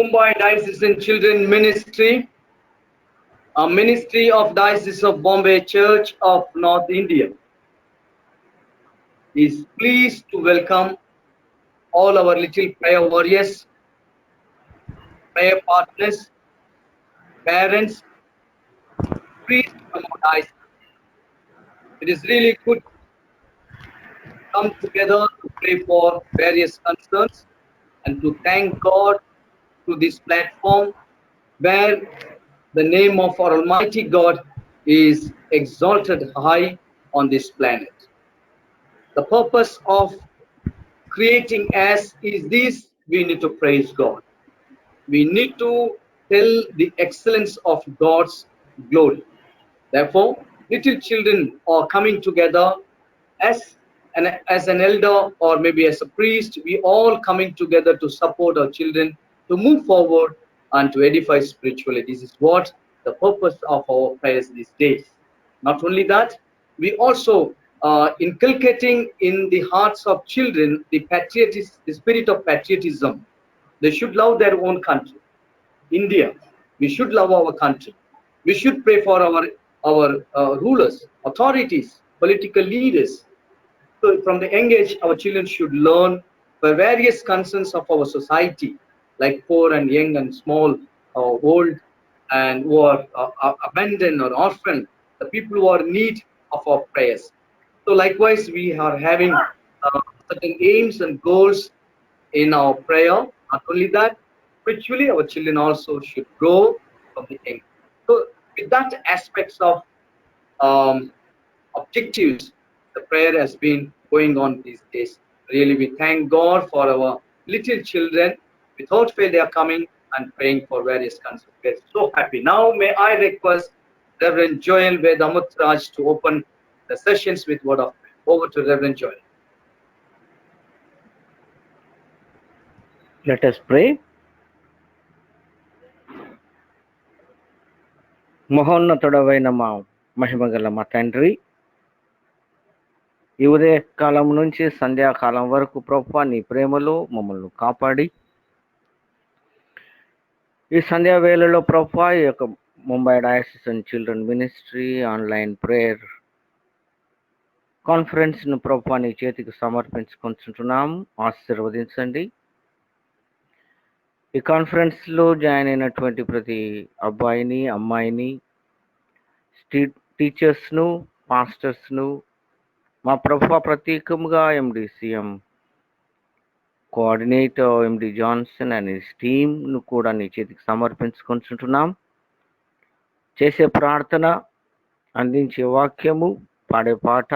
Mumbai Diocesan Children Ministry, a ministry of Diocese of Bombay Church of North India, is pleased to welcome all our little prayer warriors, prayer partners, parents, priests from our diocese. It is really good to come together to pray for various concerns and to thank God to this platform where the name of our Almighty God is exalted high on this planet. The purpose of creating us is this: we need to praise God. We need to tell the excellence of God's glory. Therefore, little children are coming together as an elder or maybe as a priest. We all coming together to support our children to move forward and to edify spiritually. This is what the purpose of our prayers these days. Not only that, we also inculcating in the hearts of children the spirit of patriotism. They should love their own country. India. We should love our country. We should pray for our rulers, authorities, political leaders. So from the young age, our children should learn the various concerns of our society, like poor and young and small, old, and who are abandoned or orphaned, the people who are in need of our prayers. So likewise, we are having certain aims and goals in our prayer. Not only that, spiritually, our children also should grow from the young. So with that aspects of um, objectives, the prayer has been going on these days. Really, we thank God for our little children. Without fail, they are coming and praying for various concerns. We're so happy. Now, may I request Reverend Joel Vedamutraj to open the sessions with word of prayer. Over to Reverend Joel. Let us pray. మహోన్నతుడవైన మా మహిమగల మా తండ్రి, ఈ ఉదయ కాలం నుంచి సంధ్యాకాలం వరకు ప్రభువా నీ ప్రేమలో మమ్మల్ని కాపాడి, ఈ సంధ్యా వేళలో ప్రభువా ఈ యొక్క Mumbai diocese children ministry online prayer conference ను ప్రభువా నీ చేతికి సమర్పించుకుంటున్నాం. ఆశీర్వదించండి. ఈ కాన్ఫరెన్స్ లో జాయిన్ అయినటువంటి ప్రతి అబ్బాయిని, అమ్మాయిని, టీచర్స్ ను, పాస్టర్స్ ను, మా ప్రభువా ప్రత్యేకంగా MDCM coordinator MD Johnson and his team ను కూడా నీ చేతికి సమర్పించుకుంటున్నాం. చేసే ప్రార్థన, అందించే వాక్యము, పాడే పాట,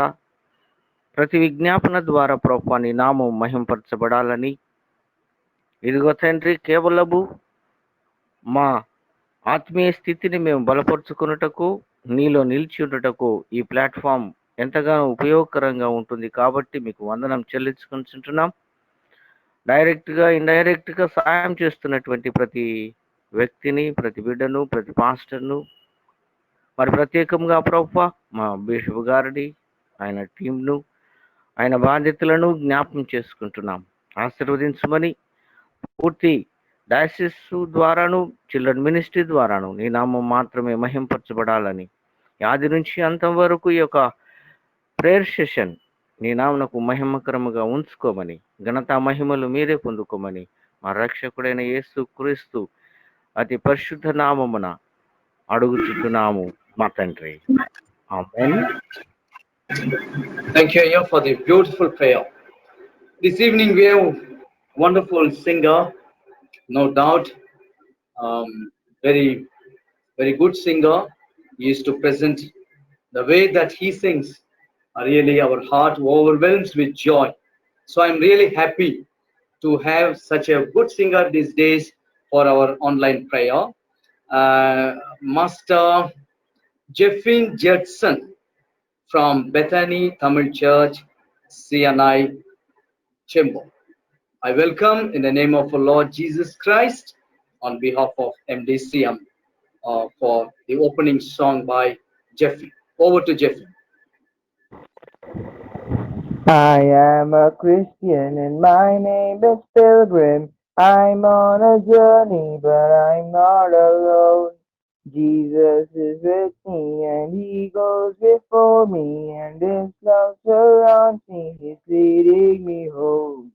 ప్రతి విజ్ఞాపన ద్వారా ప్రభువా నీ నామం మహింపరచబడాలని, ఇదిగో తండ్రి, కేవలము మా ఆత్మీయ స్థితిని మేము బలపరుచుకున్నటకు, నీలో నిలిచి ఉండటకు ఈ ప్లాట్ఫామ్ ఎంతగానో ఉపయోగకరంగా ఉంటుంది. కాబట్టి మీకు వందనం చెల్లించుకుంటున్నాం. డైరెక్ట్గా, ఇండైరెక్ట్గా సాయం చేస్తున్నటువంటి ప్రతి వ్యక్తిని, ప్రతి బిడ్డను, ప్రతి పాస్టర్ను, మరి ప్రత్యేకంగా ప్రభువా మా బిషప్ గారిని, ఆయన టీంను, ఆయన బాధ్యతలను జ్ఞాపకం చేసుకుంటున్నాం. ఆశీర్వదించమని, పూర్తి డయాసిస్ ద్వారాను, చిల్డ్రన్ మినిస్ట్రీ ద్వారాను నీ నామం మాత్రమే మహింపరచబడాలని, ఆది నుంచి అంతం వరకు ఈ యొక్క ప్రేయర్ సెషన్ నీ నామనకు మహిమకరముగా ఉంచుకోమని, ఘనతా మహిమలు మీరే పొందుకోమని మా రక్షకుడైన యేసు క్రీస్తు అతి పరిశుద్ధ నామమున అడుగుచున్నాము మా తండ్రి. ఆమేన్. Thank you, Ayya, for the beautiful prayer. This evening we have wonderful singer, no doubt, very, very good singer. He used to present the way that he sings. Really, our heart overwhelms with joy. So I'm really happy to have such a good singer these days for our online prayer. Master Jeffin Judson from Bethany Tamil Church, CNI, Chembo. I welcome in the name of our Lord Jesus Christ on behalf of MDCM for the opening song by Jeffy. Over to Jeffy. I am a Christian and my name is Pilgrim. I'm on a journey, but I'm not alone. Jesus is with me, and He goes before me, and His love surrounds me. He's leading me home.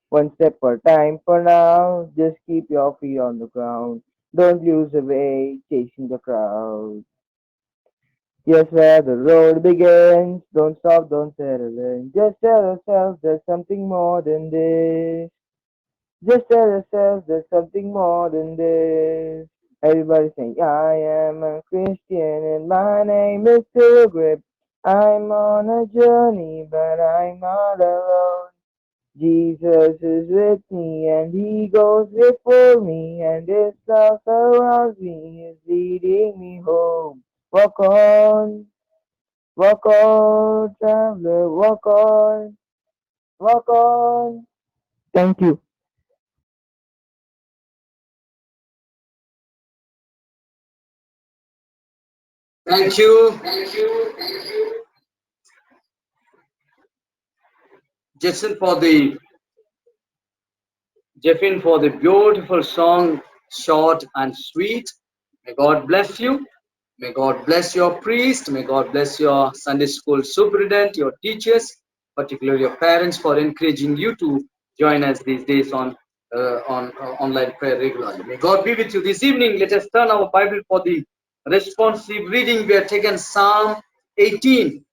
One step at a time for now. Just keep your feet on the ground. Don't lose the way, chasing the crowd. Just where the road begins. Don't stop, don't settle in. Just tell yourself there's something more than this. Just tell yourself there's something more than this. Everybody saying, I am a Christian and my name is Pilgrim. I'm on a journey, but I'm not alone. Jesus is with me and He goes before me and His love surrounds me, is leading me home. Walk on, traveler, walk on, walk on. Thank you. Thank you, Jason, for the Jeffin, for the beautiful song, short and sweet. May God bless you. May God bless your priest. May God bless your Sunday school superintendent, your teachers, particularly your parents, for encouraging you to join us these days on online prayer regularly. May God be with you. This evening, let us turn our Bible for the responsive reading. We have taken Psalm 18.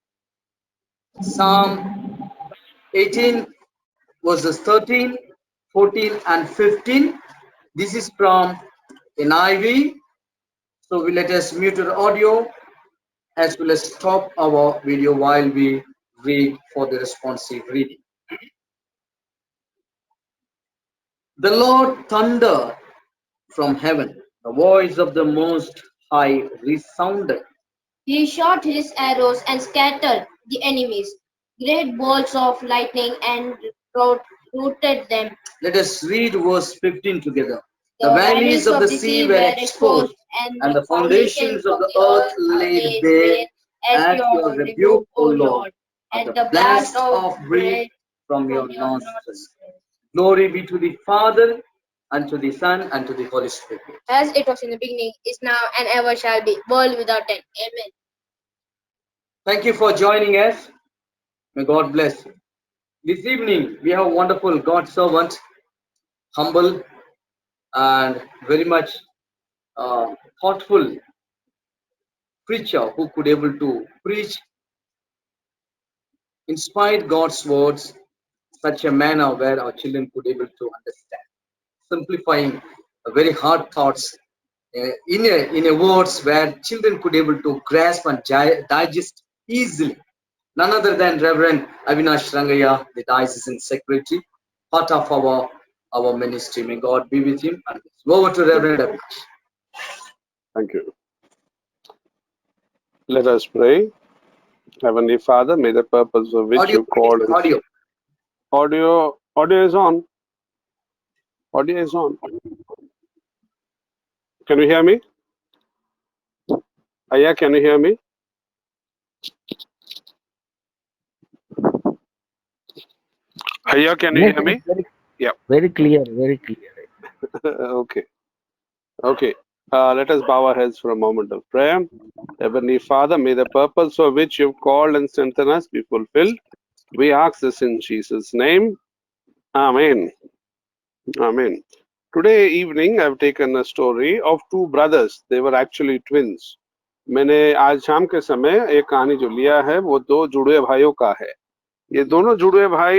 Psalm 18 verses 13, 14, and 15. This is from NIV. So we let us mute our audio as well as stop our video while we read for the responsive reading. The Lord thundered from heaven. The voice of the Most High resounded. He shot his arrows and scattered the enemies. Great bolts of lightning and routed them. Let us read verse 15 together. The valleys of the sea were exposed, and the foundations of the earth laid bare at your rebuke, O Lord, at the blast of breath from your from your nostrils. nostrils. Glory be to the Father, and to the Son, and to the Holy Spirit. As it was in the beginning, is now, and ever shall be, world without end. Amen. Thank you for joining us. May God bless you. This evening, we have a wonderful God servant, humble and very much thoughtful preacher who could able to preach, inspire God's words, such a manner where our children could able to understand, simplifying very hard thoughts in a words where children could able to grasp and digest easily. None other than Reverend Avinash Rangaya, the diocesan secretary, part of our ministry. May God be with him. And over to Reverend Avinash. Thank you. Let us pray. Heavenly Father, may the purpose for which Audio, you called audio. audio is on. Audio is on. Can you hear me? Aya, can you hear me? Aya, can you Yes, hear yes, me? Yeah. very clear, very clear. Okay. Okay. Let us bow our heads for a moment of prayer. Heavenly Father, may the purpose for which you've called and strengthened us be fulfilled. We ask this in Jesus' name. Amen. Amen. Today evening, I've taken a story of two brothers. They were actually twins. मैंने आज शाम के समय एक कहानी जो लिया है वो दो जुड़वे भाइयों का है. ये दोनों जुड़वे भाई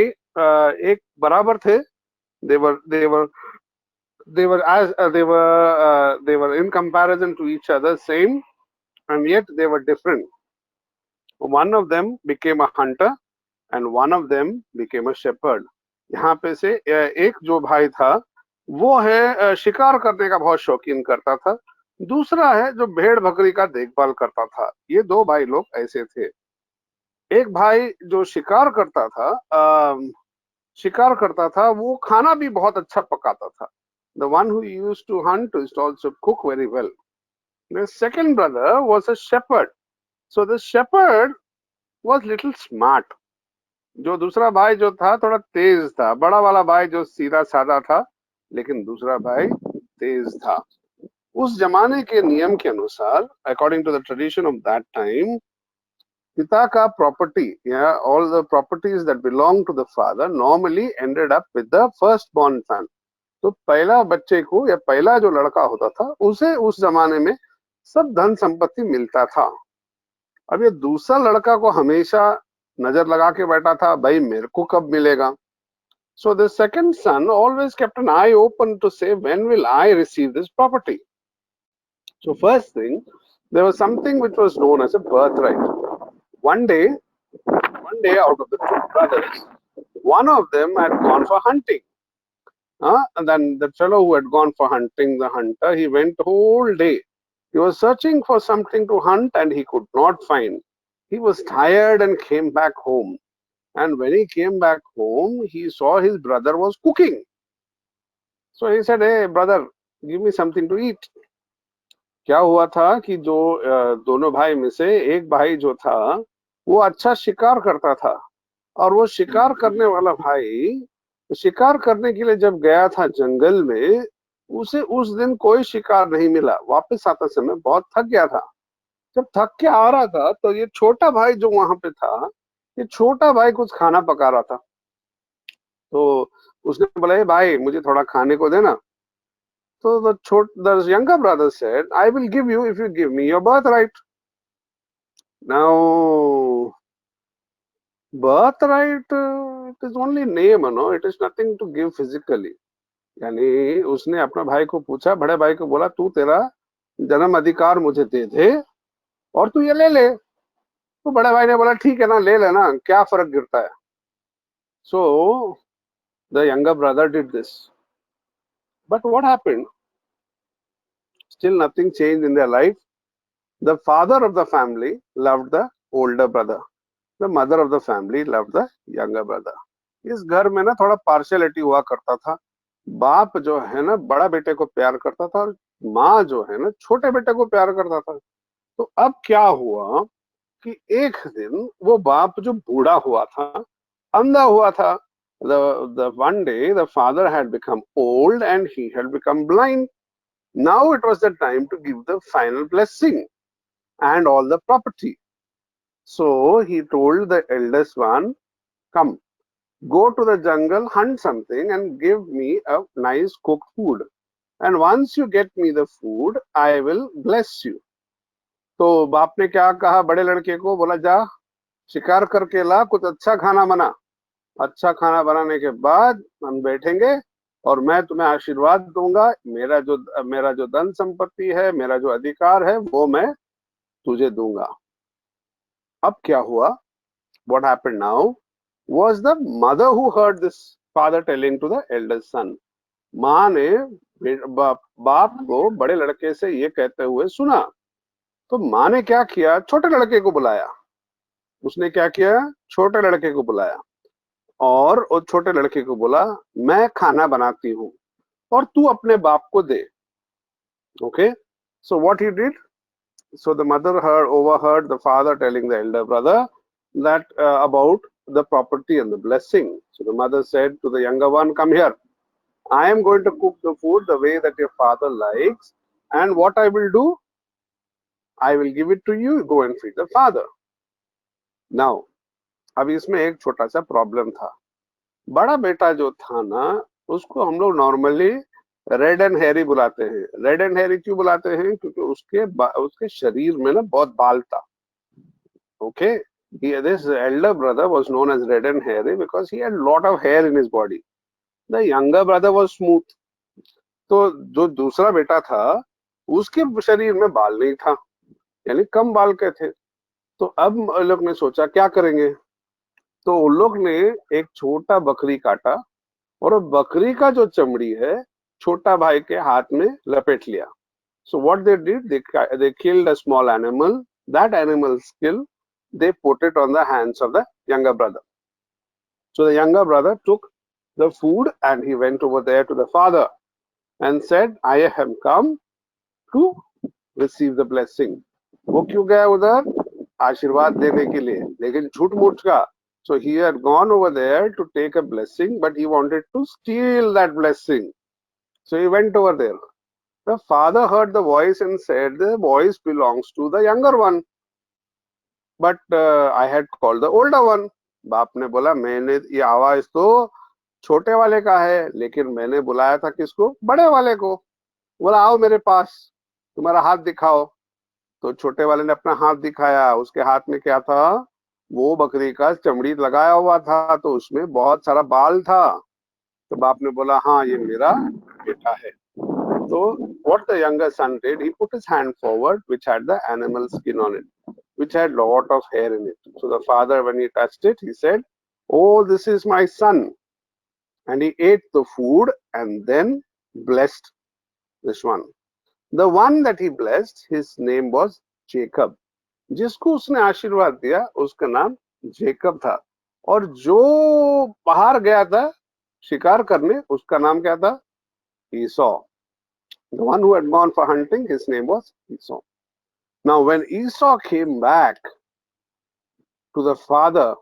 एक बराबर थे. They were in comparison to each other same, and yet they were different. One of them became a hunter and one of them became a shepherd. यहाँ पे से एक जो भाई था वो है शिकार करने का बहुत शौकीन करता था. दूसरा है जो भेड़ बकरी का देखभाल करता था. ये दो भाई लोग ऐसे थे. एक भाई जो शिकार करता था वो खाना भी बहुत अच्छा पकाता था. The one who used to hunt used to also cook very well. The second brother was a shepherd. So the shepherd was little smart. जो दूसरा भाई जो था थोड़ा तेज था, बड़ा वाला भाई जो सीधा साधा था, लेकिन दूसरा भाई तेज था। उस जमाने के नियम के अनुसार, according to the tradition of that time, पिता का प्रॉपर्टी या all the properties that belong to the father normally ended up with the first born son. तो पहला बच्चे को या पहला जो लड़का होता था उसे उस जमाने में सब धन संपत्ति मिलता था। अब ये दूसरा लड़का को हमेशा नजर लगा के बैठा था, भाई मेरे को कब मिलेगा। So the second son always kept an eye open to say, when will I receive this property? So first thing, there was something which was known as a birthright. One day out of the two brothers, one of them had gone for hunting. And then the fellow who had gone for hunting, the hunter, he went the whole day. He was searching for something to hunt and he could not find. He was tired and came back home. And when he came back home, he saw his brother was cooking. So he said, hey brother, give me something to eat. क्या हुआ था कि जो दोनों भाई में से एक भाई जो था वो अच्छा शिकार करता था, और वो शिकार करने वाला भाई शिकार करने के लिए जब गया था जंगल में, उसे उस दिन कोई शिकार नहीं मिला। वापस आते समय बहुत थक गया था। जब थक के आ रहा था तो ये छोटा भाई जो वहां पे था, ये छोटा भाई कुछ खाना पका रहा था। तो उसने बोला, हे भाई मुझे थोड़ा खाने को देना। तो the younger brother said, I will give you if you give me your birthright. Now birthright, it is only name, no, it is nothing to give physically. यानी उसने अपना भाई को पूछा, बड़े भाई को बोला, तू तेरा जन्म अधिकार मुझे दे दे और तू ये ले ले। तो बड़े भाई ने बोला, ठीक है ना, ले लेना, क्या फर्क गिरता है। So the younger brother did this, but what happened? Still nothing changed in their life. The father of the family loved the older brother. The mother of the family loved the younger brother. इस घर में ना थोड़ा partiality हुआ करता था। बाप जो है ना बड़ा बेटे को प्यार करता था और माँ जो है ना छोटे बेटे को प्यार करता था। तो अब क्या हुआ कि एक दिन वो बाप जो बूढ़ा हुआ था, अंधा हुआ था, the one day the father had become old and he had become blind. Now it was the time to give the final blessing and all the property. So he told the eldest one, come, go to the jungle, hunt something and give me a nice cooked food. And once you get me the food, I will bless you. तो बाप ने क्या कहा बड़े लड़के को, बोला जा शिकार करके ला, कुछ अच्छा खाना बना, अच्छा खाना बनाने के बाद हम बैठेंगे और मैं तुम्हें आशीर्वाद दूंगा, मेरा जो धन संपत्ति है, मेरा जो अधिकार है वो मैं तुझे दूंगा। अब क्या हुआ? What happened now was the mother who heard this father telling to the eldest son. माँ ने बाप को बड़े लड़के से ये कहते हुए सुना। तो माँ ने क्या किया, छोटे लड़के को बुलाया। उसने क्या किया, छोटे लड़के को बुलाया और उस छोटे लड़के को बोला, मैं खाना बनाती हूँ और तू अपने बाप को दे। Okay, so what he did? So the mother overheard the father telling the elder brother that about the property and the blessing. So the mother said to the younger one, come here, I am going to cook the food the way that your father likes, and what I will do, I will give it to you, go and feed the father. Now अब इसमें एक छोटा सा problem था। बड़ा बेटा जो था ना उसको हम लोग नॉर्मली रेड एंड हेरी बुलाते हैं। रेड एंड हेरी क्यों बुलाते हैं? क्योंकि उसके शरीर में ना बहुत बाल था। Okay, this elder brother was known as red and hairy because he had lot of hair in his body. The younger brother was smooth. तो जो दूसरा बेटा था उसके शरीर में बाल नहीं था, यानी कम बाल के थे। तो अब लोग ने सोचा क्या करेंगे, तो उन लोग ने एक छोटा बकरी काटा और बकरी का जो चमड़ी है छोटा भाई के हाथ में लपेट लिया। So what they did, they killed a small animal. That animal's kill, they put it on the hands of the younger brother. So the younger brother took the food and he went over there to the father and said, I have come to receive the blessing. वो क्यों गया उधर? आशीर्वाद देने के लिए, लेकिन झूठ मूठ का So he had gone over there to take a blessing, but he wanted to steal that blessing. So he went over there. The father heard the voice and said, the voice belongs to the younger one. But I had called the older one. बाप ने बोला मैंने ये आवाज तो छोटे वाले का है, लेकिन मैंने बुलाया था किसको? बड़े वाले को. बोला आओ मेरे पास, तुम्हारा हाथ दिखाओ. तो छोटे वाले ने अपना हाथ दिखाया. उसके हाथ में क्या था? वो बकरी का चमड़ी लगाया हुआ था, तो उसमें बहुत सारा बाल था. तो बाप ने बोला हाँ ये मेरा बेटा है. So what the younger son did, he put his hand forward, which had the animal skin on it, which had lot of hair in it. So the father, when he touched it, he said, "Oh, this is my son," and he ate the food and then blessed this one. The one that he blessed, his name was Jacob. जिसको उसने आशीर्वाद दिया उसका नाम Jacob था. और जो बाहर गया था शिकार करने उसका नाम क्या था? ईसौ. The one who had gone for hunting, his name was Esau. Now, when Esau came back to the father,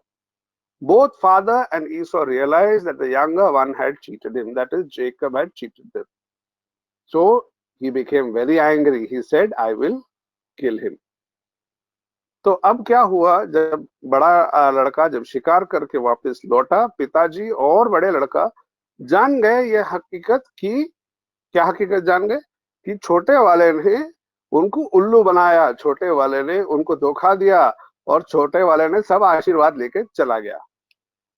both father and Esau realized that the younger one had cheated him. That is, Jacob had cheated them. So he became very angry. He said, I will kill him. तो अब क्या हुआ, जब बड़ा लड़का जब शिकार करके वापस लौटा, पिताजी और बड़े लड़का जान गए ये हकीकत की. क्या हकीकत जान गए? कि छोटे वाले ने उनको उल्लू बनाया, छोटे वाले ने उनको धोखा दिया और छोटे वाले ने सब आशीर्वाद लेके चला गया.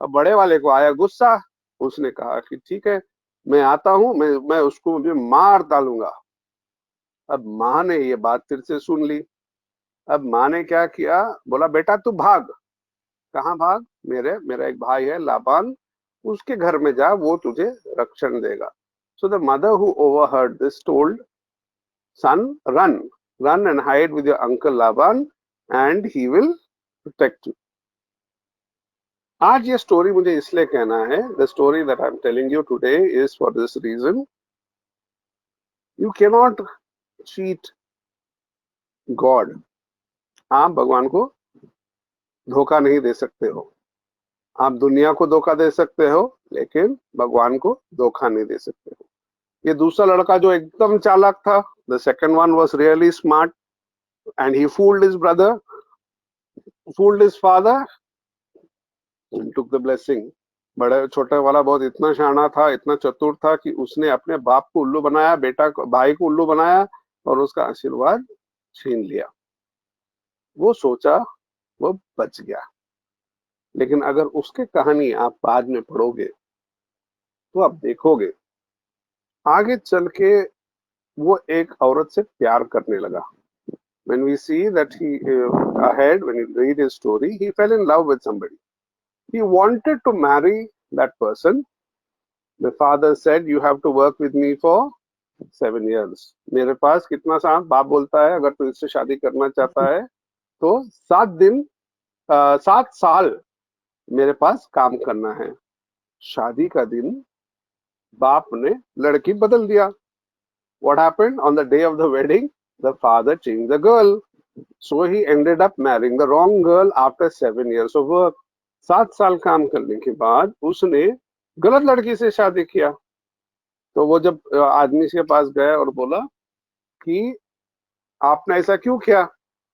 अब बड़े वाले को आया गुस्सा. उसने कहा कि ठीक है मैं आता हूं, मैं उसको भी मार डालूंगा. अब माँ ने ये बात फिर से सुन ली. अब माँ ने क्या किया? बोला बेटा तू भाग. कहाँ भाग? मेरा एक भाई है लाबान, उसके घर में जा, वो तुझे रक्षण देगा. So the mother who overheard this told son, run and hide with your uncle Laban and he will protect you. आज ये स्टोरी मुझे इसलिए कहना है, the story that I'm telling you today is for this reason. You cannot cheat God. आप भगवान को धोखा नहीं दे सकते हो. आप दुनिया को धोखा दे सकते हो, लेकिन भगवान को धोखा नहीं दे सकते हो. ये दूसरा लड़का जो एकदम चालाक था, the second one was really smart and he fooled his brother, fooled his father and took the blessing. बड़े छोटे वाला बहुत इतना शाना था, इतना चतुर था कि उसने अपने बाप को उल्लू बनाया, भाई को उल्लू बनाया और उसका आशीर्वाद छीन लिया. वो सोचा वो बच गया. लेकिन अगर उसके कहानी आप बाद में पढ़ोगे तो आप देखोगे आगे चल के वो एक औरत से प्यार करने लगा. When we see that he ahead, when you read his story, he fell in love with somebody. He wanted to marry that person. The father said, "You have to work with me for 7 years." मेरे पास कितना साल? बाप बोलता है अगर तू इससे शादी करना चाहता है तो 7 साल मेरे पास काम करना है. शादी का दिन बाप ने लड़की बदल दिया. What happened on the day of the wedding? The father changed the girl. So he ended up marrying the wrong girl after 7 years of work. 7 साल काम करने के बाद उसने गलत लड़की से शादी किया. तो वो जब आदमी के पास गया और बोला कि आपने ऐसा क्यों किया?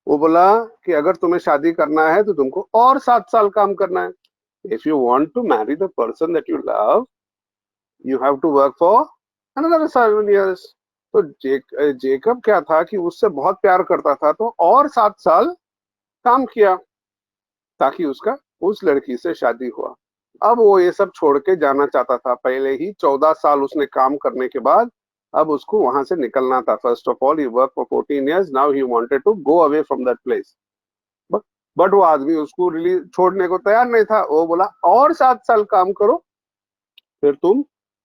वो बोला कि अगर तुम्हें शादी करना है तो तुमको और 7 साल काम करना है. If you want to marry the person that you love, you have to work for another 7 years. तो जेकब क्या था कि उससे बहुत प्यार करता था, तो और 7 साल काम किया ताकि उसका उस लड़की से शादी हुआ. अब वो ये सब छोड़ के जाना चाहता था. पहले ही 14 साल उसने काम करने के बाद अब उसको वहां से निकलना था. First of all, he worked for 14 years. Now he wanted to go away from that place. But वो आदमी उसको रिलीज छोड़ने को तैयार नहीं था. वो बोला और 7 साल काम करो फिर तुम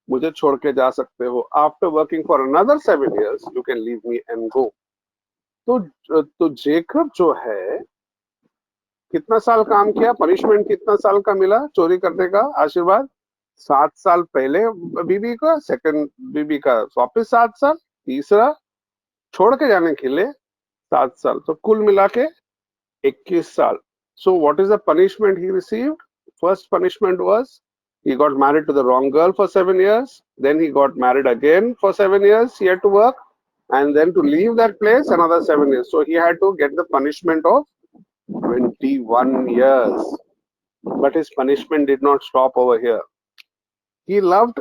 मुझे छोड़ के जा सकते हो. After working for another 7 years you can leave me and go. तो जेकब जो है कितना साल काम किया? पनिशमेंट कितना साल का मिला चोरी करने का? आशीर्वाद 7 साल पहले बीबी का, सेकंड बीबी का वापिस 7 साल, तीसरा छोड़ के जाने के लिए 7 साल. तो कुल मिला के 21 साल. So what is the punishment he received? First punishment was he got married to the wrong girl for 7 years. Then he got married again for 7 years. He had to work. And then to leave that place, another 7 years. So he had to get the punishment of 21 years. But his punishment did not stop over here. He loved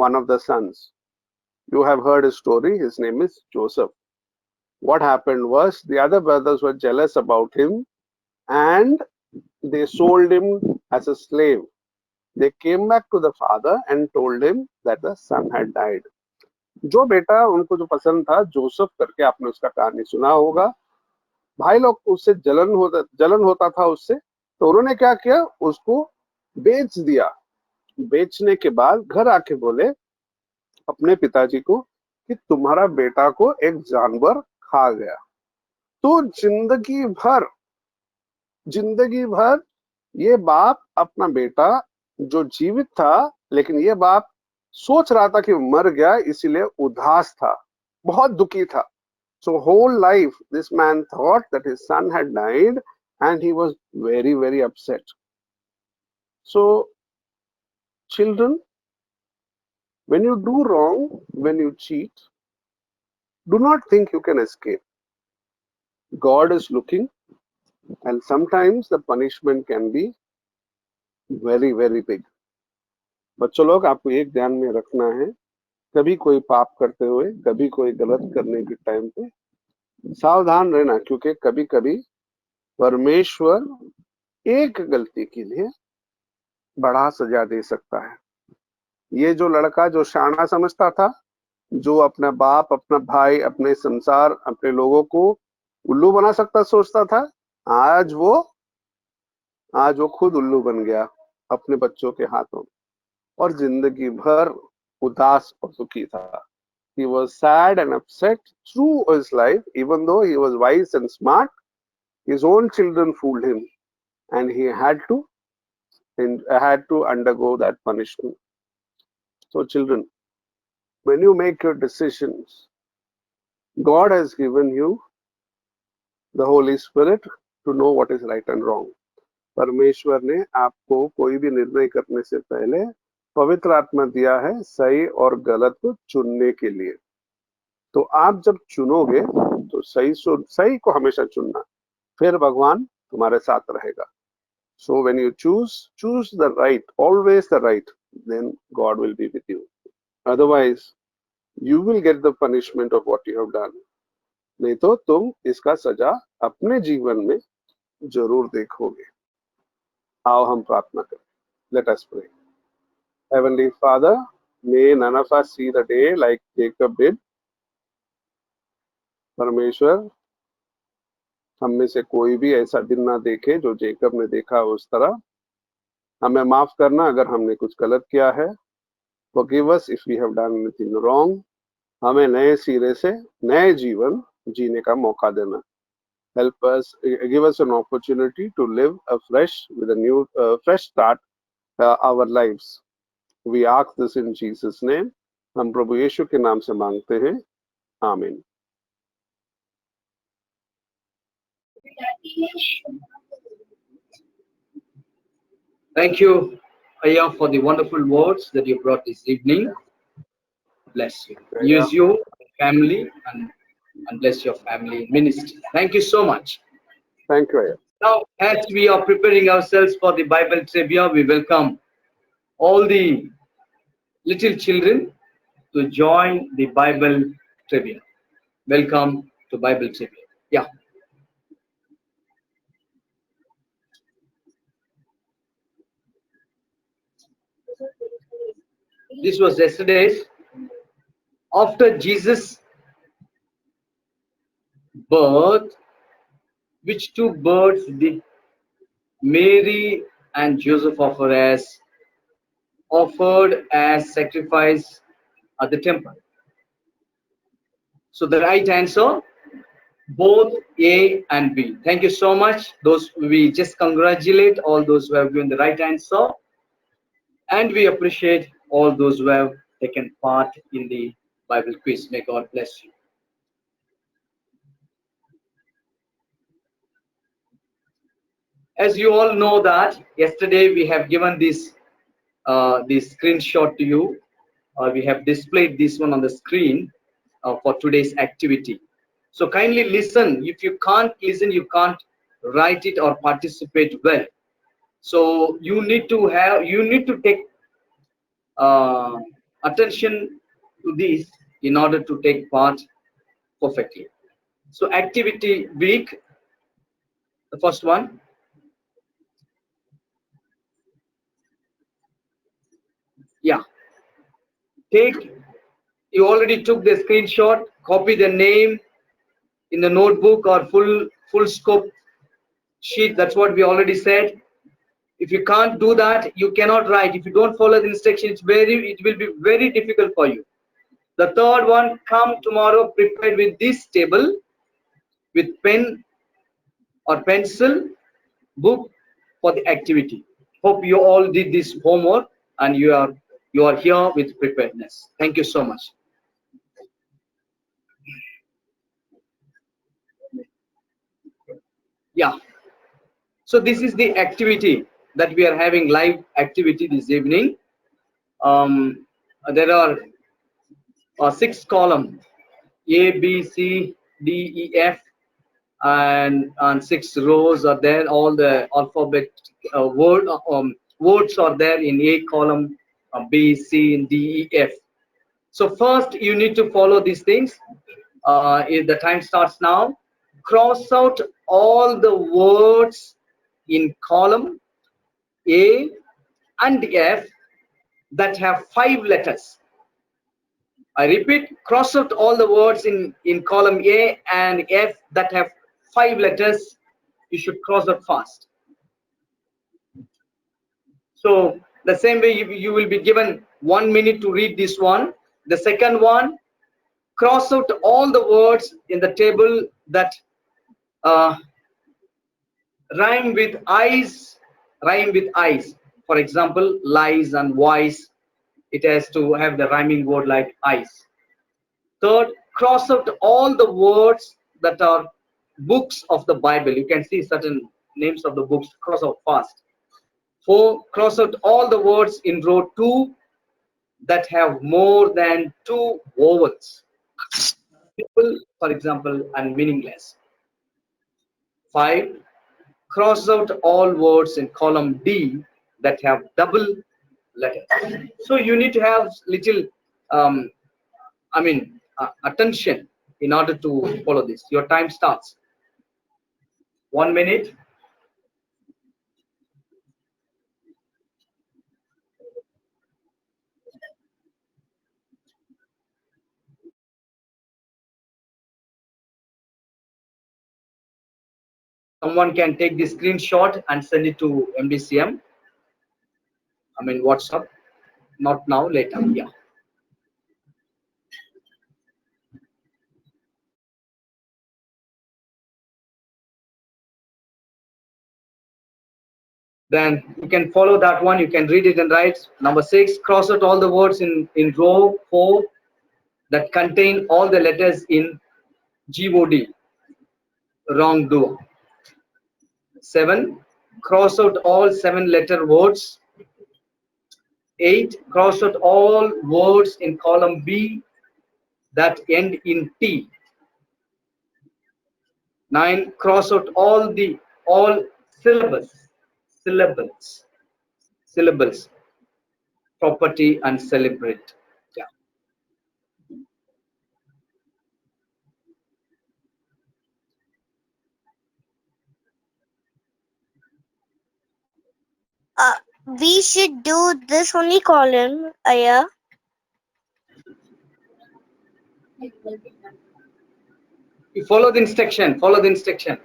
one of the sons. You have heard his story. His name is Joseph. What happened was the other brothers were jealous about him and they sold him as a slave. They came back to the father and told him that the son had died. जो बेटा उनको जो पसंद था Joseph करके, आपने उसका कहानी सुना होगा, भाई लोग उससे जलन होता था उससे, तो उन्होंने क्या किया, उसको बेच दिया। बेचने के बाद घर आके बोले अपने पिताजी को कि तुम्हारा बेटा को एक जानवर खा गया। तो जिंदगी भर ये बाप अपना बेटा जो जीवित था, लेकिन ये बाप सोच रहा था कि मर गया, इसीलिए उदास था, बहुत दुखी था। So whole life this man thought that his son had died and he was very, very upset. So children, when you do wrong, when you cheat, do not think you can escape. God is looking, and sometimes the punishment can be very, very big. बच्चों लोग, आपको एक ध्यान में रखना है, कभी कोई पाप करते हुए, कभी कोई गलत करने के टाइम पे सावधान रहना, क्योंकि कभी कभी परमेश्वर एक गलती के लिए बड़ा सजा दे सकता है। ये जो लड़का जो शाना समझता था, जो अपना बाप, अपना भाई, अपने संसार, अपने लोगों को उल्लू बना सकता सोचता था, आज वो खुद उल्लू बन गया अपने बच्चों के हाथों, और जिंदगी भर उदास और दुखी था। He was sad and upset through his life, even though he was wise and smart. His own children fooled him, and he had to undergo that punishment. So, children, when you make your decisions, God has given you the Holy Spirit to know what is right and wrong. परमेश्वर ने आपको कोई भी निर्णय करने से पहले पवित्र आत्मा दिया है सही और गलत को चुनने के लिए। तो आप जब चुनोगे तो सही को हमेशा चुनना, फिर भगवान तुम्हारे साथ रहेगा। So when you choose the right, always the right, then God will be with you. Otherwise, you will get the punishment of what you have done. नहीं तो तुम इसका सजा अपने जीवन में जरूर देखोगे। आओ हम प्रार्थना करें। Let us pray. Heavenly Father, may none of us see the day like Jacob did. परमेश्वर, हम में से कोई भी ऐसा दिन ना देखे जो जेकब ने देखा उस तरह। हमें माफ करना अगर हमने कुछ गलत किया है। Forgive us if we have done anything wrong. हमें नए सिरे से नए जीवन जीने का मौका देना। Help us, give us an opportunity to live afresh with a new, fresh start our lives. We ask this in Jesus' name. हम प्रभु यीशु के नाम से मांगते हैं। आमीन। Thank you, Aya, for the wonderful words that you brought this evening. Bless you. Use you, family, and bless your family ministry. Thank you so much. Thank you, Aya. Now, as we are preparing ourselves for the Bible trivia, we welcome all the little children to join the Bible trivia. Welcome to Bible trivia. Yeah. This was yesterday's. After Jesus' birth, which two birds did Mary and Joseph offered as sacrifice at the temple? So the right answer, both A and B. Thank you so much. We just congratulate all those who have given the right answer, and we appreciate all those who have taken part in the Bible quiz. May God bless you. As you all know that yesterday we have given this screenshot to you, or we have displayed this one on the screen for today's activity. So kindly listen. If you can't listen, you can't write it or participate well. So you need to take uh, attention to this in order to take part perfectly. So activity week, the first one. Yeah, take, you already took the screenshot, copy the name in the notebook or full scope sheet. That's what we already said. If you can't do that, you cannot write. If you don't follow the instruction, it will be very difficult for you. The third one, come tomorrow prepared with this table, with pen or pencil, book for the activity. Hope you all did this homework and you are here with preparedness. Thank you so much. Yeah. So this is the activity that we are having, live activity this evening. There are 6 columns, A, B, C, D, E, F, and 6 rows are there. All the alphabet words are there in A column, B, C, and D, E, F. So first you need to follow these things. If the time starts now, cross out all the words in column A and F that have 5 letters. I repeat, cross out all the words in column A and F that have 5 letters. You should cross out fast. So the same way you will be given 1 minute to read this one. The second one, cross out all the words in the table that uh, rhyme with eyes. For example, lies and wise, it has to have the rhyming word like eyes. Third, cross out all the words that are books of the Bible. You can see certain names of the books. Cross out fast. Four, cross out all the words in row 2 that have more than 2 vowels. Simple, for example, and meaningless. 5, cross out all words in column D that have double letters. So you need to have little, um, attention in order to follow this. Your time starts. 1 minute. Someone can take the screenshot and send it to MDCM. WhatsApp. Not now, later. Yeah. Then you can follow that one. You can read it and write. Number 6, cross out all the words in row 4 that contain all the letters in God, wrongdoer. 7, cross out all 7-letter words. 8, cross out all words in column B that end in T. 9, cross out all syllables, property and celebrate. Yeah. We should do this only column, Aya. You follow the instruction. Follow the instruction.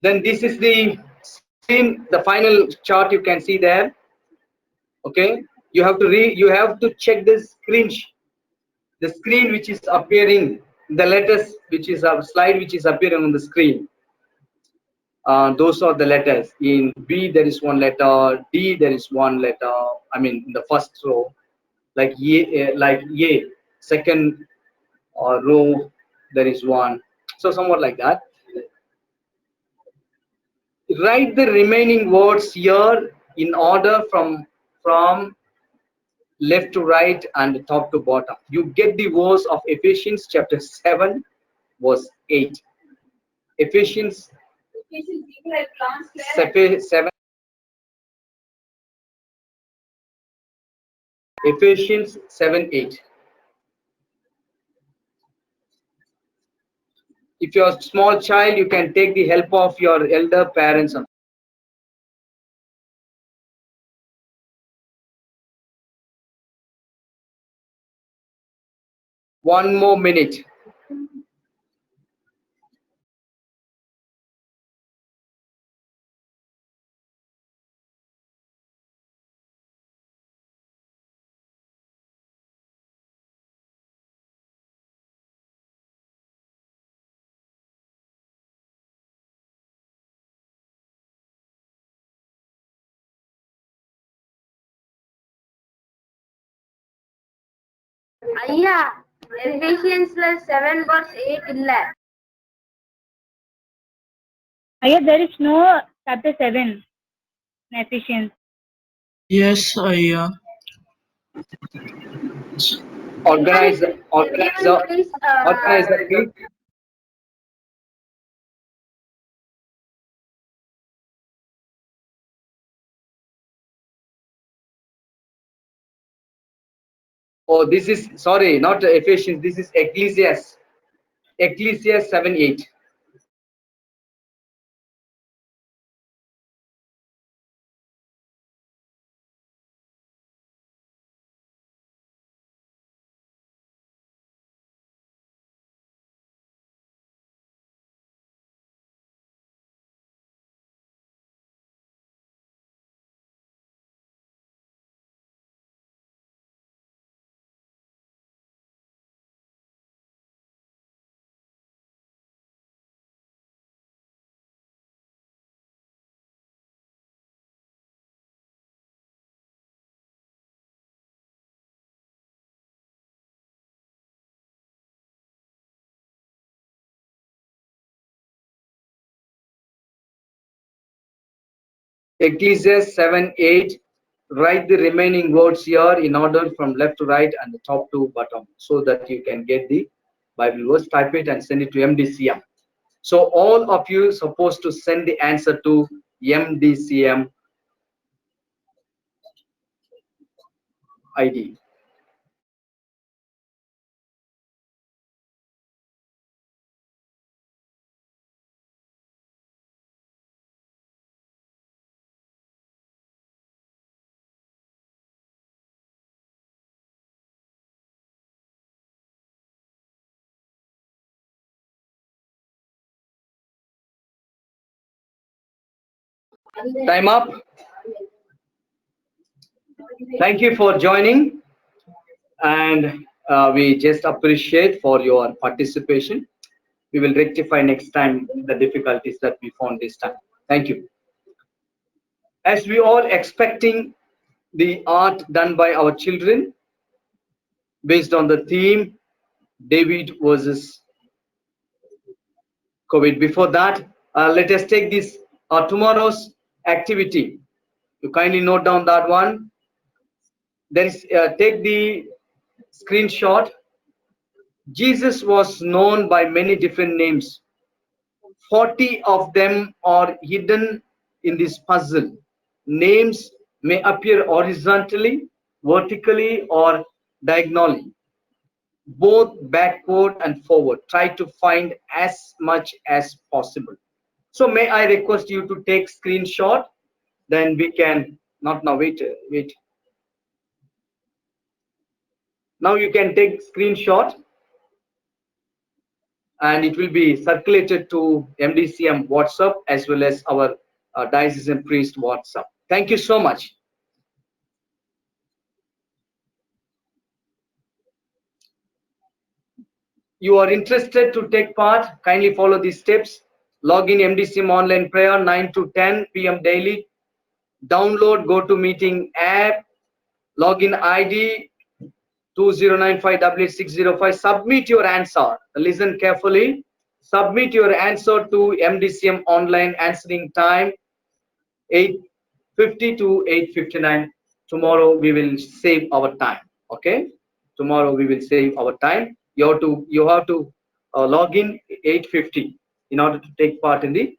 Then this is the screen, the final chart you can see there. Okay, you have to check the screen which is appearing, the letters which is a slide which is appearing on the screen. Those are the letters. In B there is one letter, D there is one letter. I mean in the first row, like A, second row there is one. So somewhat like that. Write the remaining words here in order from left to right and top to bottom. You get the verse of Ephesians chapter 7 verse 8. Ephesians 7, Ephesians 7:8. If you're a small child, you can take the help of your elder parents. One more minute. ஐயா எஃபேசியன்ஸ்ல 7 verse 8 இல்ல. ஐயா there is no chapter 7 in Ephesians. Yes, Aya. Organize the please. Oh, this is, sorry, not Ephesians, this is Ecclesiastes. Ecclesiastes 7:8. Ecclesiastes 7:8. Write the remaining words here in order from left to right and the top to bottom, so that you can get the Bible verse. Type it and send it to MDCM. So all of you supposed to send the answer to MDCM ID. Time up. Thank you for joining, and we just appreciate for your participation. We will rectify next time the difficulties that we found this time. Thank you. As we all expecting the art done by our children based on the theme David versus COVID. Before that, let us take this tomorrow's activity. You kindly note down that one. Then take the screenshot. Jesus was known by many different names. 40 of them are hidden in this puzzle. Names may appear horizontally, vertically, or diagonally, both backward and forward. Try to find as much as possible. So may I request you to take screenshot, then we can, not now, wait. Now you can take screenshot and it will be circulated to MDCM WhatsApp as well as our diocesan priest WhatsApp. Thank you so much. You are interested to take part, kindly follow these steps. Log in MDCM online prayer 9 to 10 p.m. daily. Download GoToMeeting app. Login ID 2095888605. Submit your answer. Listen carefully. Submit your answer to MDCM online answering time 8:50 to 8:59. Tomorrow we will save our time. Okay. Tomorrow we will save our time. You have to log in 8:50 in order to take part in the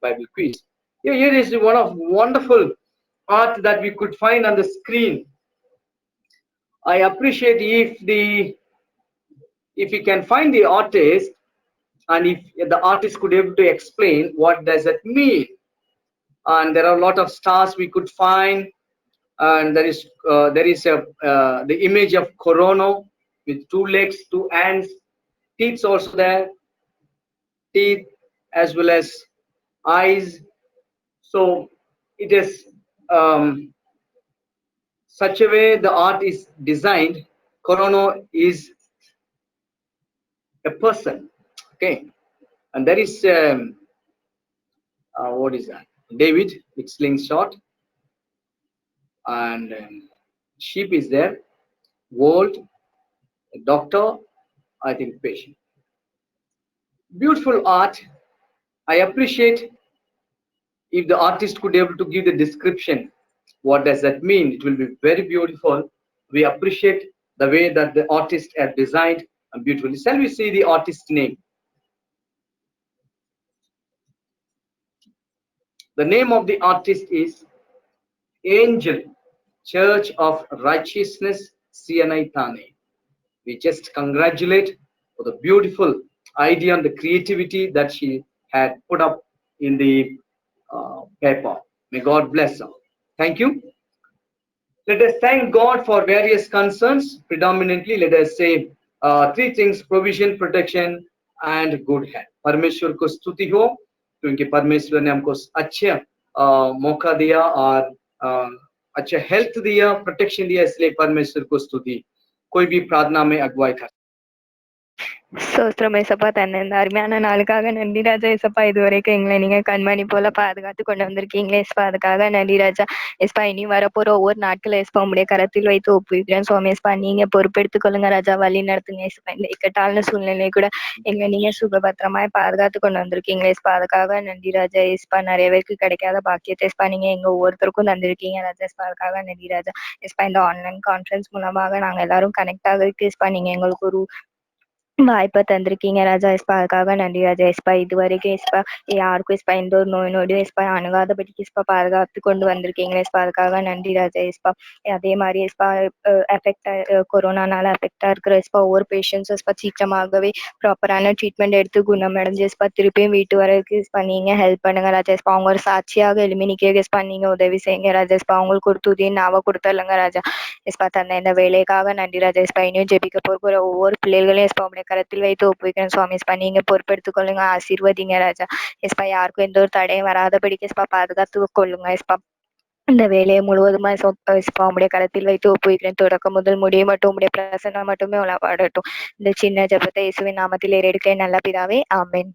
Bible quiz. Here is one of wonderful art that we could find on the screen. I appreciate if we can find the artist, and if the artist could able to explain what does it mean. And there are a lot of stars we could find, and there is the image of Corona with 2 legs, 2 hands, teeth also there, teeth as well as eyes. So it is such a way the art is designed. Corona is a person, okay, and there is what is that? David with slingshot, and sheep is there, world, a doctor, I think patient. Beautiful art. I appreciate if the artist could be able to give the description. What does that mean? It will be very beautiful. We appreciate the way that the artist has designed and beautifully. Shall we see the artist's name? The name of the artist is Angel, Church of Righteousness, CNI Thane. We just congratulate for the beautiful idea and the creativity that she had put up in the paper. May God bless her. Thank you. Let us thank God for various concerns. Predominantly, let us say 3 things: provision, protection, and good health. परमेश्वर को स्तुति हो क्योंकि परमेश्वर ने हमको अच्छा मौका दिया और अच्छा हेल्थ दिया, प्रोटेक्शन दिया, इसलिए परमेश्वर को स्तुति. कोई भी प्रार्थना में अगुवाई कर. சோஸ்திரம் ஏசப்பா, தன்னை இந்த அருமையான நாளுக்காக நன்றி ராஜா. ஏசப்பா, இதுவரைக்கும் எங்களை நீங்க கண்மணி போல பாதுகாத்து கொண்டு வந்திருக்கீங்களே ஏசப்பா, அதுக்காக நன்றி ராஜா. ஏசப்பா, இனி வரப்போற ஒவ்வொரு நாட்கள் ஏசப்பா உங்களுடைய கரத்தில் வைத்து ஒப்புவிக்கிறேன் சுவாமி. ஏசப்பா, நீங்க பொறுப்பெடுத்துக் கொள்ளுங்க ராஜா, வழி நடத்துங்க ஏசப்பா. இந்த இக்கட்டான சூழ்நிலை கூட எங்களை நீங்க சுகபத்திரமாய் பாதுகாத்து கொண்டு வந்திருக்கீங்களே ஏசப்பா, அதுக்காக நன்றி ராஜா. ஏசப்பா, நிறைய பேருக்கு கிடைக்காத பாக்கியத்தை ஏசப்பா நீங்க எங்க ஒவ்வொருத்தருக்கும் தந்திருக்கீங்க ராஜா. ஏசப்பா, அதுக்காக நன்றி ராஜா. ஏசப்பா, இந்த ஆன்லைன் கான்ஃபரன்ஸ் மூலமாக நாங்க எல்லாரும் கனெக்ட் ஆகிறதுக்கு ஏசப்பா நீங்க எங்களுக்கு ஒரு வாய்ப்பை தந்திருக்கீங்க ராஜா. ஏசப்பா, அதுக்காக நன்றி ராஜா. ஏசப்பா, இது வரைக்கும் ஏசப்பா யாருக்கும் ஏசப்பா எந்த ஒரு நோய் நொடியும் ஏசப்பா அணுகாதபடிக்கு ஏசப்பா பாதுகாத்து கொண்டு வந்திருக்கீங்க ஏசப்பா, அதுக்காக நன்றி ராஜா. ஏசப்பா, அதே மாதிரி ஏசப்பா கொரோனானால அஃபெக்டா இருக்கிற ஏசப்பா ஒவ்வொரு பேஷண்ட்ஸ் ஏசப்பா சீக்கிரமாகவே ப்ராப்பரான ட்ரீட்மெண்ட் எடுத்து குணமடைஞ்சு ஏசப்பா திருப்பியும் வீட்டு வரதுக்கு ஏசப்பா நீங்க ஹெல்ப் பண்ணுங்க ராஜா. ஏசப்பா, அவங்க ஒரு சாட்சியாக எழுமி நிக்க ஏசப்பா நீங்க உதவி செய்யுங்க ராஜா. ஏசப்பா, அவங்களுக்கு ஒரு துதியை நாவ கொடுத்துருங்க ராஜா. ஏசப்பா, தந்த இந்த வேலைக்காக நன்றி ராஜா. ஏசப்பா, இனியும் ஜெபிக்க போகிற ஒவ்வொரு பிள்ளைகளையும் ஏசப்பா உடைய கரத்தில் வைத்து ஒப்புவிக்கிறேன் சுவாமி. ஏசப்பா, நீங்க பொறுப்பெடுத்துக் கொள்ளுங்க, ஆசீர்வதிங்க ராஜா. ஏசப்பா, யாருக்கும் எந்த ஒரு தடையும் வராதபடிக்கு ஏசப்பா பாதுகாத்து கொள்ளுங்க ஏசப்பா. இந்த வேலையை முழுவதுமா ஏசப்பா உடைய கரத்தில் வைத்து ஒப்புவிக்கிறேன். தொடக்கம் முதல் முடிய மட்டும் உடைய பிரசன்னம் மட்டுமே உளவாடட்டும். இந்த சின்ன ஜெபத்தை இயேசுவின் நாமத்தில் ஏறெடுக்கிறேன் நல்ல பிதாவே, ஆமென்.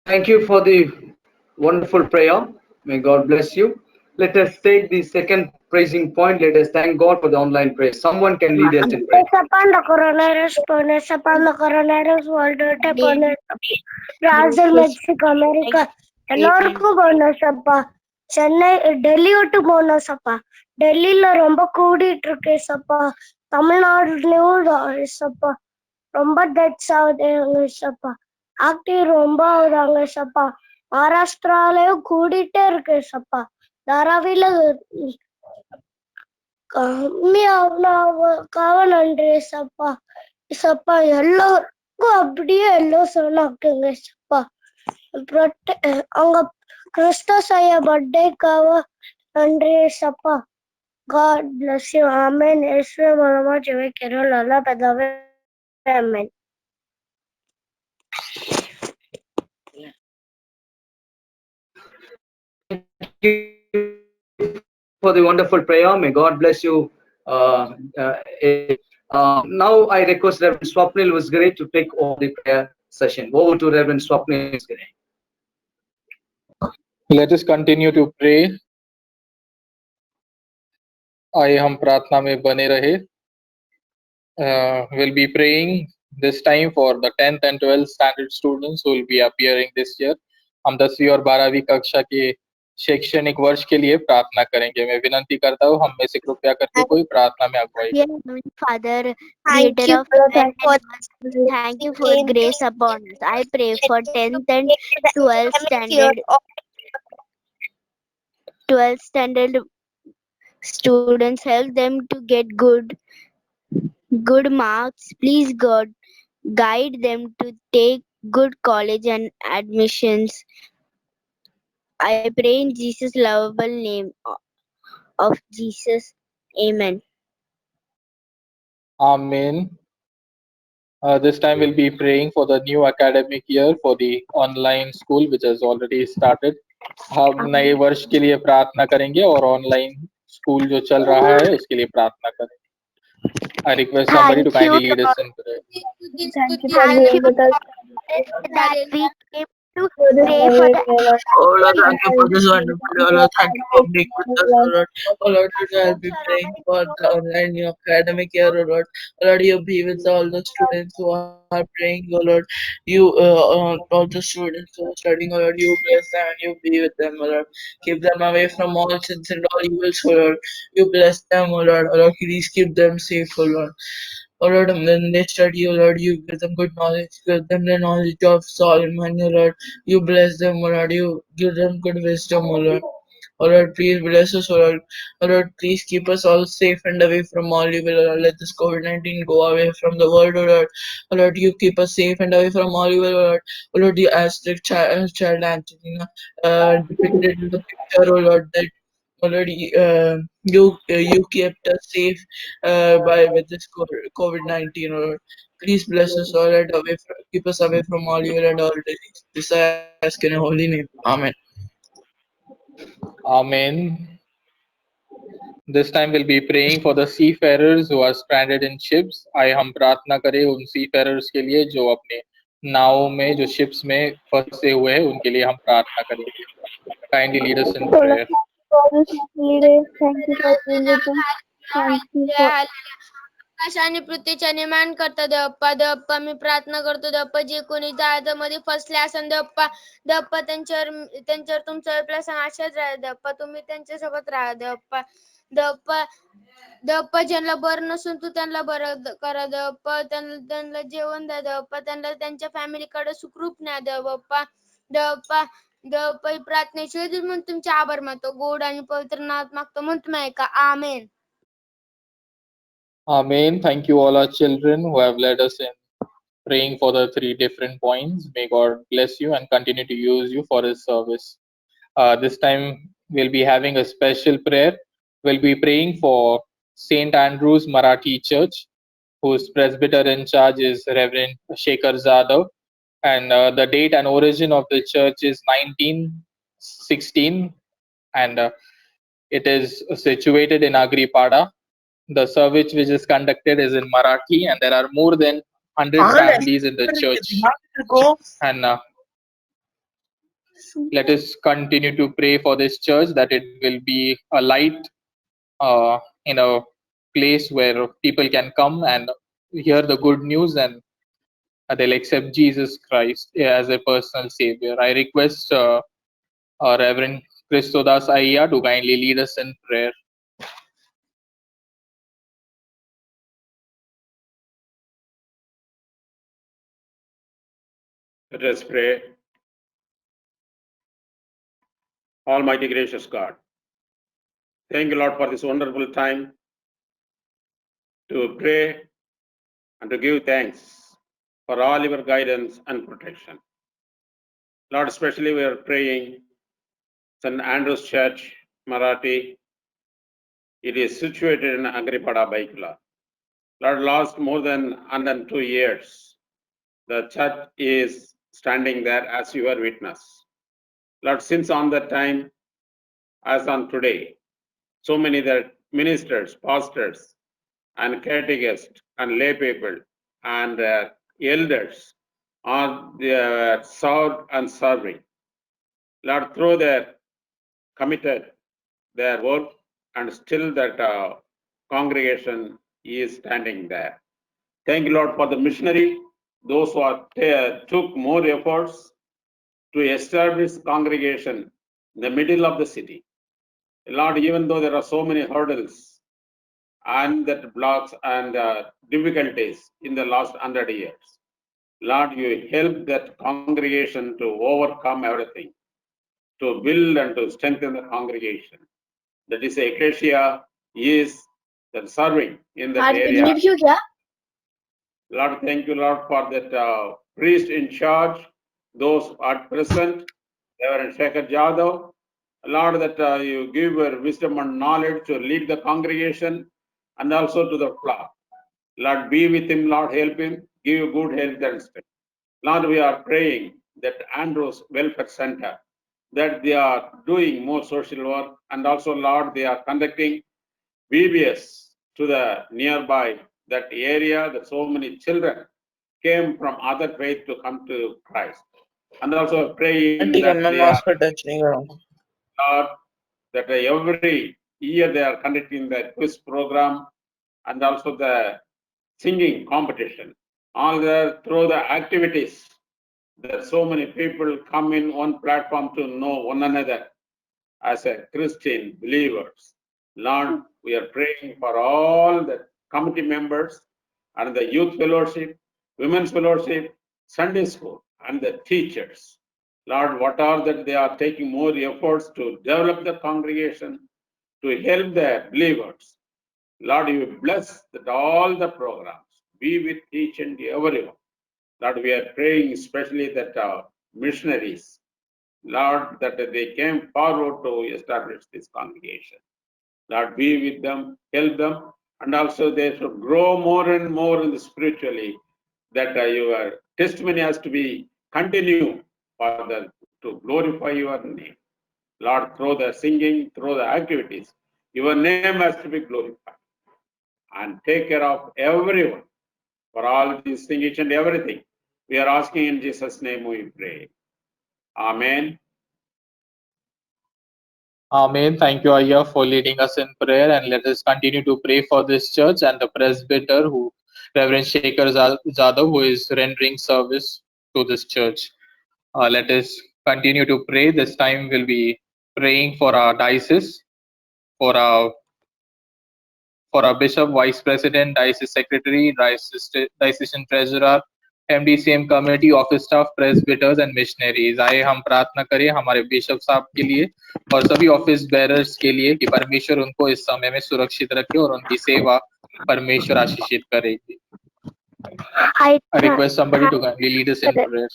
Thank you for the wonderful prayer. May God bless you. Let us take the second praising point. Let us thank God for the online prayer. Someone can lead us in prayer. the coronavirus, the coronavirus world, Brazil, Mexico, America, எல்லாருக்கும் போனோம்ப்பா. சென்னை, டெல்லி விட்டு போனோம்ப்பா. டெல்லியில ரொம்ப கூடிட்டு இருக்கு ஏசப்பா. தமிழ்நாடுலயும் ஏசப்பா ரொம்ப deaths ஆகுது ஏசப்பா. ஆக்டிவ் ரொம்ப ஆகுறாங்க ஏசப்பா. மகாராஷ்டிராலயும் கூடிட்டே இருக்கு ஏசப்பா. தாராவில கம்மியாவனாவுக்காக நன்றி ஏசப்பா. ஏசப்பா, எல்லாருக்கும் அப்படியே எல்லாம் சொன்னாக்குங்க ஏசப்பா. அவங்க கிறிஸ்தஸ் ஐயா பர்த்டேக்காக நன்றி ஏசப்பா. God bless you. Amen. Yesu Mama Jewe Kero Lala Pedave. Amen. Thank you for the wonderful prayer. May God bless you. Now I request Reverend Swapnil Visgare to take over the prayer session. Over to Reverend Swapnil Visgare. Let us continue to pray. आइए हम प्रार्थना में बने रहे. We'll be praying this time for the 10th and 12th standard students who will be appearing this year. हम 10वीं और 12वीं कक्षा के शैक्षणिक वर्ष के लिए प्रार्थना करेंगे. मैं विनती करता हूँ हम में से कृपया करके कोई प्रार्थना में अगुवाई करें. Father, Thank creator you, of Lord. heaven Thank and earth, thank you for grace upon us. I pray for 10th and 12th standard students. Help them to get good marks. Please God, guide them to take good college and admissions. I pray in Jesus' lovable name of Jesus. Amen. Amen. This time we'll be praying for the new academic year for the online school which has already started. हम नए वर्ष के लिए प्रार्थना करेंगे और online school जो चल रहा है उसके लिए प्रार्थना करें. I request somebody to Thank you, kindly lead us Lord. in prayer. Thank you for Thank being you with us. that we came to For this pray for the Lord. Oh Lord, And thank you I for will this pray wonderful day. for Oh the Lord, thank you for being with us, oh Lord. Lord. Oh Lord, today I'll be praying for the online new academic year, oh Lord. Oh Lord, you be with all the students who are praying, oh Lord. You, all the students who are studying, oh Lord, you bless them and you be with them, oh Lord. Keep them away from all sins and all evils, oh Lord. You bless them, oh Lord. Oh Lord, please keep them safe, oh Lord. Oh Lord, and when they study, oh Lord, you give them good knowledge, give them the knowledge of Solomon, oh Lord. You bless them, oh Lord, you give them good wisdom, oh Lord. Oh Lord, please bless us, oh Lord. Oh Lord, please keep us all safe and away from all evil, oh Lord. Let this COVID-19 go away from the world, oh Lord. Oh Lord, you keep us safe and away from all evil, oh Lord. Oh Lord, you as the child Angelina depicted in the picture, oh Lord, that already you kept us safe by with this COVID-19, or please bless us all and keep us away from all evil and all disease. This I ask in your holy name. Amen. Amen. This time we'll be praying for the seafarers who are stranded in ships. आइए हम प्रार्थना करें उन seafarers के लिए जो अपने नावों में जो ships में फंसे हुए हैं उनके लिए हम प्रार्थना करेंगे. Kindly lead us in prayer. For this day, thank you for being with us. Thank you for आकाश आणि पृथ्वीच्या निर्माण करता देवप्पा देवप्पा मी प्रार्थना करतो देवप्पा जे कोणी जहाजामध्ये फसले असेल देवप्पा देवप्पा त्यांच्यावर तुमचा आपला आशीर्वाद राहा देवप्पा तुम्ही त्यांच्यासोबत राहा देवप्पा देवप्पा देवप्पा ज्यांना बरं नसून तू त्यांना बरं करा देवप्पा त्यांना जेवण द्या देवप्पा त्यांना त्यांच्या फॅमिलीकडे सुखरूप न्या देवप्पा देवप्पा देवप्पा प्रार्थनेशिवाय म्हणून तुमचे आभार मानतो गोड आणि पवित्र नावात मागतो म्हणून तुम्ही ऐका आमेन. Amen. Thank you all our children who have led us in praying for the 3 different points. May God bless you and continue to use you for His service. This time we'll be having a special prayer. We'll be praying for St. Andrew's Marathi Church, whose presbyter in charge is Reverend Shekhar Zadav. And the date and origin of the church is 1916, and it is situated in Agripada. The service which is conducted is in Marathi, and there are more than 100 families in the church. And let us continue to pray for this church that it will be a light in a place where people can come and hear the good news and they'll accept Jesus Christ as a personal savior. I request Reverend Christodas Ayya to kindly lead us in prayer. Let us pray. Almighty gracious God, thank you, Lord, for this wonderful time to pray and to give thanks for all your guidance and protection. Lord, especially we are praying St. Andrew's Church, Marathi, It is situated in Agripada, Baikula. Lord, last more than 102 years, the church is standing there as your witness. Lord, since on that time, as on today, so many that ministers, pastors, and catechists, and lay people, and elders are served and serving. Lord, through their committed their work, and still that congregation is standing there. Thank you, Lord, for the missionary, those who are, took more efforts to establish congregation in the middle of the city. Lord, even though there are so many hurdles and that blocks and difficulties in the last 100 years, Lord, you help that congregation to overcome everything, to build and to strengthen the congregation. That is, ecclesia is that serving in that area. Lord, thank you, Lord, for that priest in charge, those at present, Reverend Shekhar Jadhav. Lord, that you give wisdom and knowledge to lead the congregation and also to the flock. Lord, be with him, Lord, help him, give you good health and strength. Lord, we are praying that Andrews Welfare Center, that they are doing more social work, and also, Lord, they are conducting VBS to the nearby that area, that so many children came from other faith to come to Christ. And also praying that they are, Lord, that every year they are conducting the quiz program and also the singing competition. All there through the activities that so many people come in one platform to know one another as a Christian believers. Lord, we are praying for all the committee members and the youth fellowship, women's fellowship, Sunday school, and the teachers. Lord, what are that they are taking more efforts to develop the congregation, to help the believers. Lord, you bless that all the programs. Be with each and everyone. Lord, we are praying especially that missionaries, Lord, that they came forward to establish this congregation. Lord, be with them, help them, and also they should grow more and more in the spiritually, that your testimony has to be continued for to glorify your name. Lord, through the singing, through the activities, your name has to be glorified. And take care of everyone for all these things, each and everything. We are asking in Jesus' name we pray. Amen. Amen. Thank you, Ayya, for leading us in prayer, and let us continue to pray for this church and the presbyter, who Reverend Shekhar Jadhav, who is rendering service to this church. Let us continue to pray. This time we'll be praying for our diocese, for our bishop, vice president, diocese secretary, diocesan treasurer, MDCM committee, office staff, presbyters and missionaries. आए हम प्रार्थना करें हमारे bishop साहब के लिए और सभी ऑफिस बेरर्स के लिए कि परमेश्वर उनको इस समय में सुरक्षित रखे और उनकी सेवा परमेश्वर आशीषित करेगी. I request somebody to kindly lead us in prayer.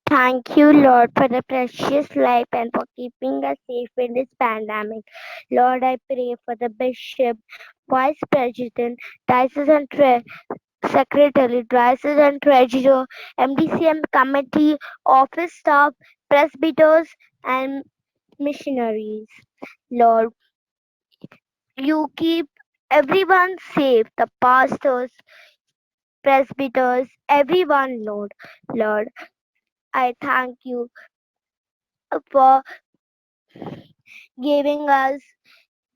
Thank you, Lord, for the precious life and for keeping us safe in this pandemic. Lord, I pray for the bishop, vice president, diocesan secretary, diocesan treasurer, MDCM committee, office staff, presbyters, and missionaries. Lord, you keep everyone safe, the pastors, presbyters, everyone, Lord. Lord, I thank you for giving us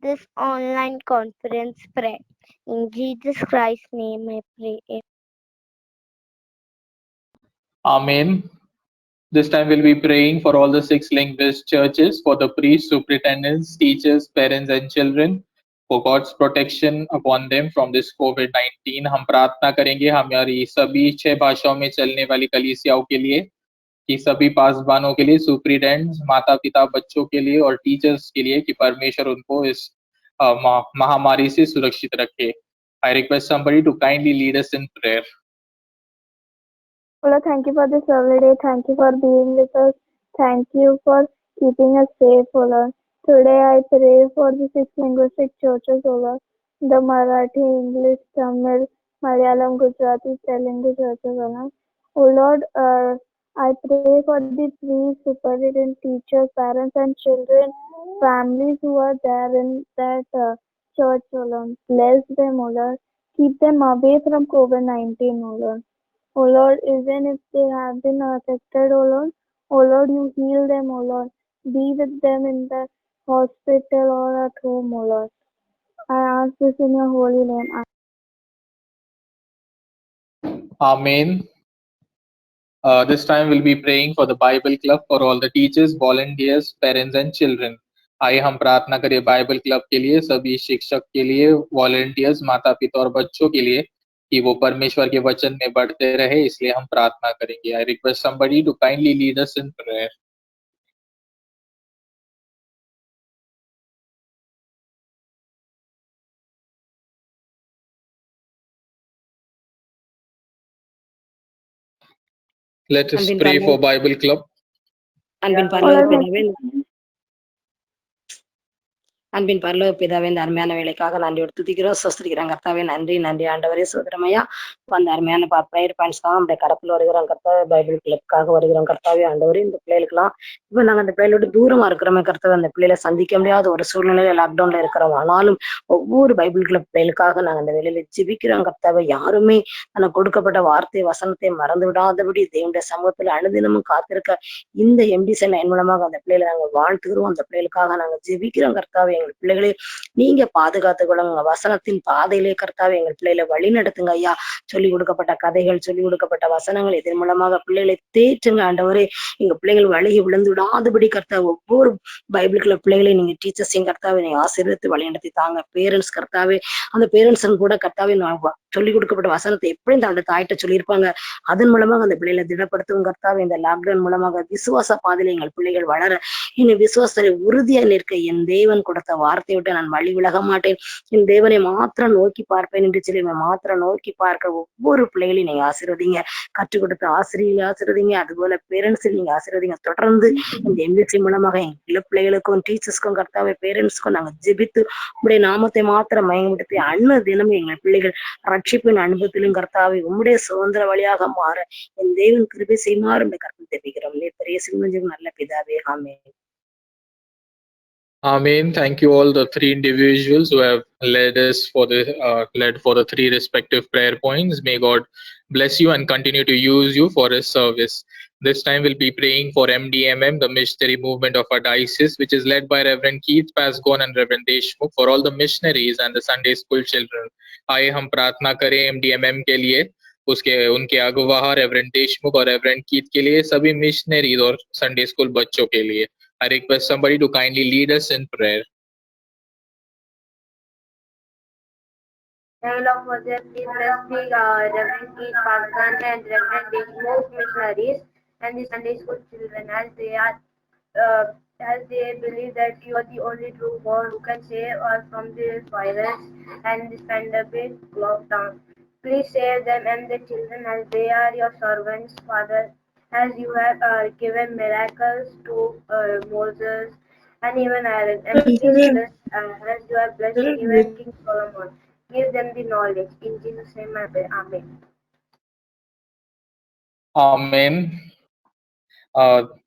this online conference prayer. In Jesus Christ's name I pray. Amen. This time we'll be praying for all the 6 link-based churches, for the priests, superintendents, teachers, parents and children, for God's protection upon them from this COVID-19. हम प्रार्थना करेंगे हमारी सभी 6 भाषाओं में चलने वाली कलीसियाओं के लिए, कि सभी पासबानों के लिए, सुपरिटेंडेंट्स, माता पिता, बच्चों के लिए और टीचर्स के लिए, कि परमेश्वर उनको इस महामारी से सुरक्षित रखे. I request somebody to kindly lead us in prayer. Lord, thank you for this lovely day. Thank you for being with us. Thank you for keeping us safe, O Lord. Today I pray for the six linguistic churches, O Lord, the Marathi, English, Tamil, Malayalam, Gujarati, Telugu churches, O Lord. O Lord, I pray for the three superintendent teachers, parents and children, families who are there in that church, O Lord. Bless them, O Lord. Keep them away from COVID-19, O Lord. O Lord, even if they have been affected, O Lord, you heal them, O Lord. Be with them in the hospital or at home, O Lord. I ask this in your holy name. Amen. This time we'll be praying for the Bible Club, for all the teachers, volunteers, parents and children. आइए हम प्रार्थना करें Bible club के लिए, सभी शिक्षक के लिए, वॉलंटियर्स, माता पिता और बच्चों के लिए, कि वो परमेश्वर के वचन में बढ़ते रहे, इसलिए हम प्रार्थना करेंगे. I request somebody to kindly lead us in prayer. Let us pray for Bible Club. அன்பின் பரலோக பிதாவே, இந்த அருமையான வேலைக்காக நன்றி துதிக்கிறோம், சொஸ்திரிக்கிறோம் கர்த்தாவே. நன்றி நன்றி ஆண்டவரே. சோதரமையா அந்த அருமையான ப்ரேயர் பாயிண்ட்ஸ்க்காக நம்முடைய கரத்தில் வருகிறோம் கர்த்தாவே. பைபிள் கிளப்காக வருகிறோம் கர்த்தாவே. ஆண்டவரே, இந்த பிள்ளைகளுக்கெல்லாம் இப்போ நாங்கள் அந்த பிள்ளைகளோட தூரமா இருக்கிறோமே கர்த்தாவே, அந்த பிள்ளைகளை சந்திக்க முடியாத ஒரு சூழ்நிலையில லாக்டவுன்ல இருக்கிறோம். ஆனாலும் ஒவ்வொரு பைபிள் கிளப் பிள்ளைகளுக்காக நாங்கள் அந்த வேலையில ஜெபிக்கிறோம் கர்த்தாவே. யாருமே தனக்கு கொடுக்கப்பட்ட வார்த்தை வசனத்தை மறந்து விடாதபடி தேவனுடைய சமூகத்தில் அனுதினமும் காத்திருக்க இந்த எம்டிசி லைன் மூலமாக அந்த பிள்ளைகளை நாங்கள் வாழ்த்துகிறோம். அந்த பிள்ளைகளுக்காக நாங்கள் ஜெபிக்கிறோம் கர்த்தாவே. எங்கள் பிள்ளைகளே நீங்க பாதுகாத்து கொள்ளுங்க, வசனத்தின் பாதையிலே கர்த்தாவே எங்கள் பிள்ளைகளை வழி நடத்துங்க ஐயா. சொல்லிக் கொடுக்கப்பட்ட கதைகள், சொல்லிக் கொடுக்கப்பட்ட வசனங்கள், இதன் மூலமாக பிள்ளைகளை தேற்றுங்க ஆண்டவரே. எங்க பிள்ளைகள் வழியை விழுந்து விடாதபடி கர்த்தாவே, ஒவ்வொரு பைபிளுக்குள்ள பிள்ளைகளை நீங்க டீச்சர்ஸையும் கர்த்தாவே நீங்க ஆசீர்வதித்து வழி நடத்தி தாங்க. பேரண்ட்ஸ் கர்த்தாவே, அந்த பேரண்ட்ஸும் கூட கர்த்தாவே சொல்லிக் கொடுக்கப்பட்ட வசனத்தை எப்படி அந்த தாயிட்ட சொல்லியிருப்பாங்க, அதன் மூலமாக அந்த பிள்ளைகளை திடப்படுத்தும் கர்த்தாவே. இந்த லாக்டவுன் மூலமாக விசுவாச பாதையில எங்கள் பிள்ளைகள் வளர, இன்னும் விசுவாசத்தை உறுதியா நிற்க, என் தேவன் கொடுத்த வார்த்தையை விட்டு நான் வழி விலக மாட்டேன், என் தேவனை மாத்திரம் நோக்கி பார்ப்பேன் என்று சொல்லி மாத்திரம் நோக்கி பார்க்க ஒவ்வொரு பிள்ளைகளையும் நீங்க ஆசீர்வதிங்க. கற்றுக் கொடுத்த ஆசிரியர்கள் ஆசீர்வதிங்க, அதுபோல பேரண்ட்ஸ் நீங்க ஆசீர்வதிங்க. தொடர்ந்து இந்த எம்எஸ்சி மூலமாக எங்க பிள்ளைகளுக்கும் டீச்சர்ஸ்க்கும் கர்த்தாவே பேரண்ட்ஸ்க்கும் நாங்க ஜெபித்து உங்களுடைய நாமத்தை மாத்திரம் மயங்கப்படுத்தி அன்ன தினமும் எங்கள் பிள்ளைகள் ரட்சிப்பின் அனுபவத்திலும் கர்த்தாவே உம்முடைய சுதந்திர வழியாக மாற என் தேவன் கிருபை செய்யுமாறு இந்த கருத்து தெரிவிக்கிறோம். பெரிய சிவஞ்சம் நல்ல பிதாவே. ஆமென். Amen. Thank you all the three individuals who have led for the three respective prayer points. May God bless you and continue to use you for His service. This time we'll be praying for MDMM, the missionary movement of our diocese, which is led by Reverend Keith Pasgon and Reverend Deshmukh, for all the missionaries and the Sunday school children. आइए हम प्रार्थना करें MDMM के लिए, उनके अगुवाह reverend Deshmukh और reverend Keith के लिए, सभी मिशनरीज और संडे स्कूल बच्चों के लिए. I request somebody to kindly lead us in prayer. Heaven of Moses, please bless the Reverend Keith Pasgan and Reverend Deshmukh missionaries and the Sunday school children as they believe that you are the only true God who can save us from this virus and this pandemic lockdown. Please save them and the children as they are your servants, Father, as you have given miracles to Moses and even Aaron. And please bless as you have blessed even King Solomon. Give them the knowledge. In Jesus' name I pray. Amen. Amen.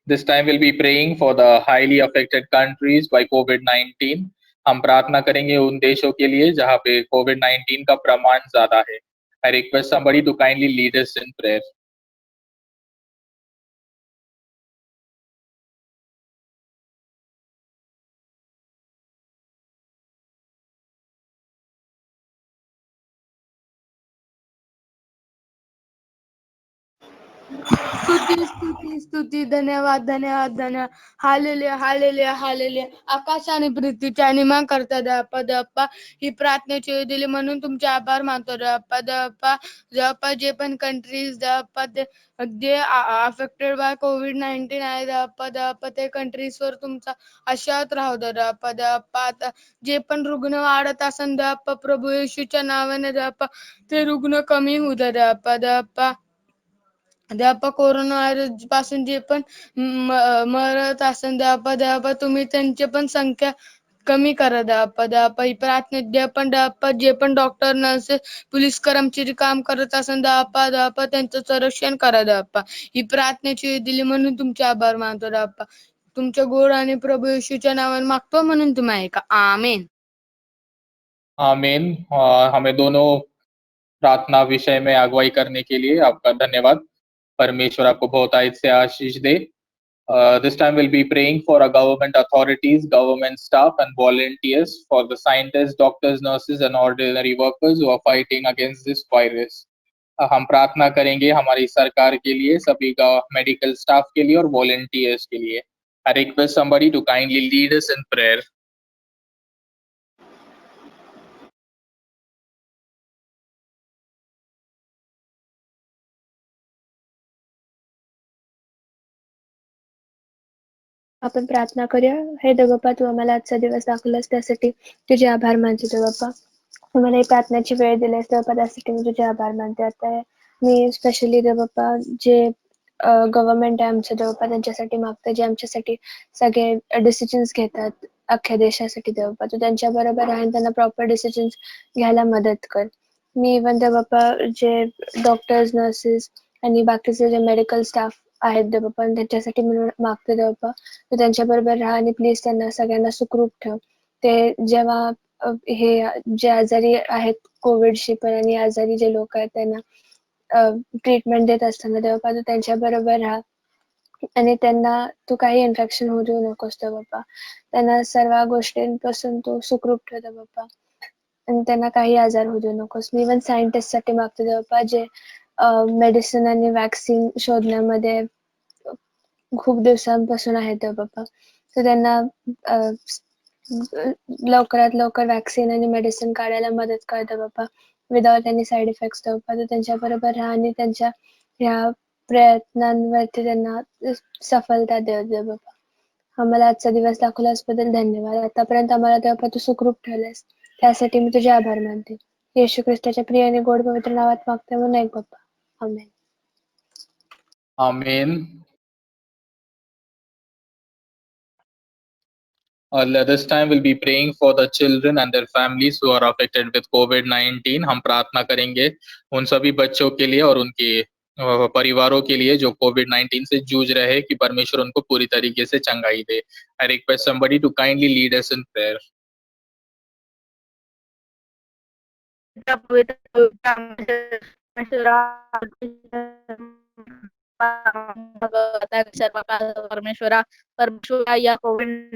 This time we'll be praying for the highly affected countries by COVID-19. हम प्रार्थना करेंगे उन देशों के लिए जहाँ पे COVID-19 का प्रमाण ज्यादा है. I request somebody to kindly lead us in prayer. स्तुती धन्यवाद धन्यवाद धन्यवाद. Hallelujah hallelujah hallelujah. आकाश आणि पृथ्वीची आणि मग करता देवा देवा, ही प्रार्थनेची वेळ दिली म्हणून तुमचे आभार मानतो देवा देवा. देवा जे पण कंट्रीज देवा जे अफेक्टेड बाय COVID-19 आहे देवा देवा, ते कंट्रीज वर तुमचा आशीर्वाद राहू दे देवा देवा. आता जे पण रुग्ण वाढत असन देवा, प्रभू येशूच्या नावाने देवा ते रुग्ण कमी होऊ दे देवा देवा. देवाप्पा कोरोना व्हायरस पासून जे पण मरत असेल देवाप्पा तुम्ही त्यांची पण संख्या कमी करा देवाप्पा ही प्रार्थना देवाप्पा जे पण डॉक्टर नर्सेस पोलीस कर्मचारी काम करत असेल देवाप्पा त्यांचं संरक्षण करा देवाप्पा ही प्रार्थनेची दिली म्हणून तुमचे आभार मानतो देवाप्पा तुमच्या गोड आणि प्रभू येशूच्या नावाने मागतो म्हणून तुम्ही ऐका आमेन. आमीन। हमें दोनों प्रार्थना विषय में अगुवाई करने के लिए आपका धन्यवाद। परमेश्वर आपको बहुत आयत से आशीष दे। This time we'll be praying for our government authorities, government staff and volunteers, for the scientists, doctors, nurses and ordinary workers who are fighting against this virus. हम प्रार्थना करेंगे हमारी सरकार के लिए, सभी मेडिकल स्टाफ के लिए और वॉलंटियर्स के लिए। I request somebody to kindly lead us in prayer. आपण प्रार्थना करूया. हे देवबाप्पा तू आम्हाला आजचा दिवस दाखवलास त्यासाठी तुझे आभार मानते देवबाप्पा. मला ही प्रार्थनेची वेळ दिलीस देवबाप्पा त्यासाठी मी तुझे आभार मानते. आता मी स्पेशली देवबाप्पा जे गव्हर्नमेंट आहे आमचं देवबाप्पा त्यांच्यासाठी मागते जे आमच्यासाठी सगळे डिसिजन्स घेतात अख्ख्या देशासाठी देवबाप्पा तू त्यांच्या बरोबर आहे त्यांना प्रॉपर डिसिजन्स घ्यायला मदत कर. मी इव्हन देवबाप्पा जे डॉक्टर्स नर्सेस आणि बाकीचे जे मेडिकल स्टाफ आहेत देवबाप्पा त्यांच्यासाठी म्हणून मागते देवबाप्पा तू त्यांच्या बरोबर राहा आणि प्लीज त्यांना सगळ्यांना सुखरूप ठेव. ते जेव्हा हे जे आजारी आहेत कोविडशी पण आणि आजारी जे लोक आहेत त्यांना ट्रीटमेंट देत असताना देवबाप्पा तू त्यांच्या बरोबर राहा आणि त्यांना तू काही इन्फेक्शन होऊ देऊ नकोस देवबाप्पा. त्यांना सर्व गोष्टींपासून तू सुखरूप ठेव देवबाप्पा आणि त्यांना काही आजार होऊ देऊ नकोस. मी इव्हन सायंटिस्ट साठी मागते देवबाप्पा जे मेडिसिन आणि वॅक्सिन शोधण्यामध्ये खूप दिवसांपासून आहेत देवबाप्पा तर त्यांना लवकरात लवकर वॅक्सिन आणि मेडिसिन काढायला मदत कर देवबाप्पा विदाउट एनी साईड इफेक्ट्स देवबाप्पा तू त्यांच्या बरोबर राहा आणि त्यांच्या ह्या प्रयत्नांवरती त्यांना सफलता देव देवबाप्पा. आम्हाला आजचा दिवस दाखवल्यास बद्दल धन्यवाद. आतापर्यंत आम्हाला देवबाप्पा तू सुखरूप ठेवलेस त्यासाठी मी तुझे आभार मानते. येशू ख्रिस्ताच्या प्रिय आणि गोड पवित्र नावात मागते म्हणून ऐक बाप्पा. आमेन. Amen. This time we'll be praying for the children and their families who are affected with COVID-19. हम प्रार्थना करेंगे उन सभी बच्चों के लिए और उनके परिवारों के लिए जो COVID-19 से जूझ रहे हैं कि परमेश्वर उनको पूरी तरीके से चंगाई दे. I request somebody to kindly lead us in prayer. परमेश्वरा या कोविड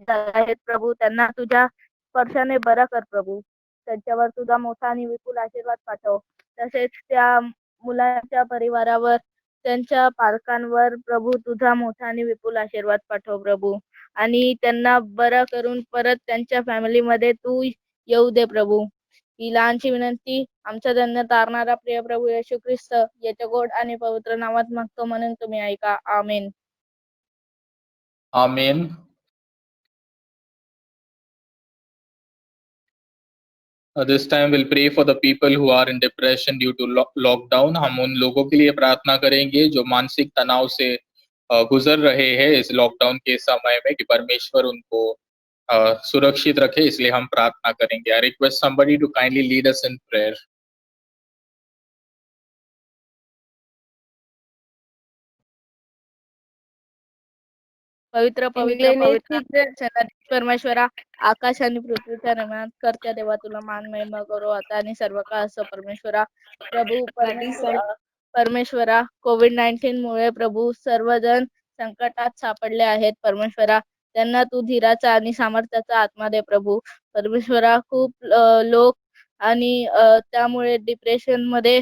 आहेत प्रभू त्यांना तुझ्या स्पर्शाने बरा कर प्रभू. त्यांच्यावर तुझा मोठा आणि विपुल आशीर्वाद पाठव. तसेच त्या मुलांच्या परिवारावर त्यांच्या पालकांवर प्रभू तुझा मोठा आणि विपुल आशीर्वाद पाठव प्रभू आणि त्यांना बरं करून परत त्यांच्या फॅमिलीमध्ये तू येऊ दे प्रभू. ही लहानशी विनंती आमच्या धन्य तारणारा प्रिय प्रभू येशू ख्रिस्त याच्या गोड आणि पवित्र नावात मागतो म्हणून तुम्ही ऐका. आमेन. Amen. This time we'll pray for the people who are in depression due to lockdown. हम उन लोगों के लिए प्रार्थना करेंगे जो मानसिक तनाव से गुजर रहे हैं इस लॉकडाउन के समय में कि परमेश्वर उनको सुरक्षित रखे इसलिए हम प्रार्थना करेंगे. I request somebody to kindly lead us in prayer. पवित्र पवित्र पवित्र परमेश्वरा आकाश आणि पृथ्वीच्या निर्माण करत्या देवा तुला मान महिमा करो आता आणि सर्व काळ असं परमेश्वरा. प्रभू परमेश्वरा COVID-19 मुळे प्रभू सर्वजण संकटात सापडले आहेत परमेश्वरा. त्यांना तू धीराचा आणि सामर्थ्याचा आत्मा दे प्रभू. परमेश्वरा खूप लोक आणि त्यामुळे डिप्रेशन मध्ये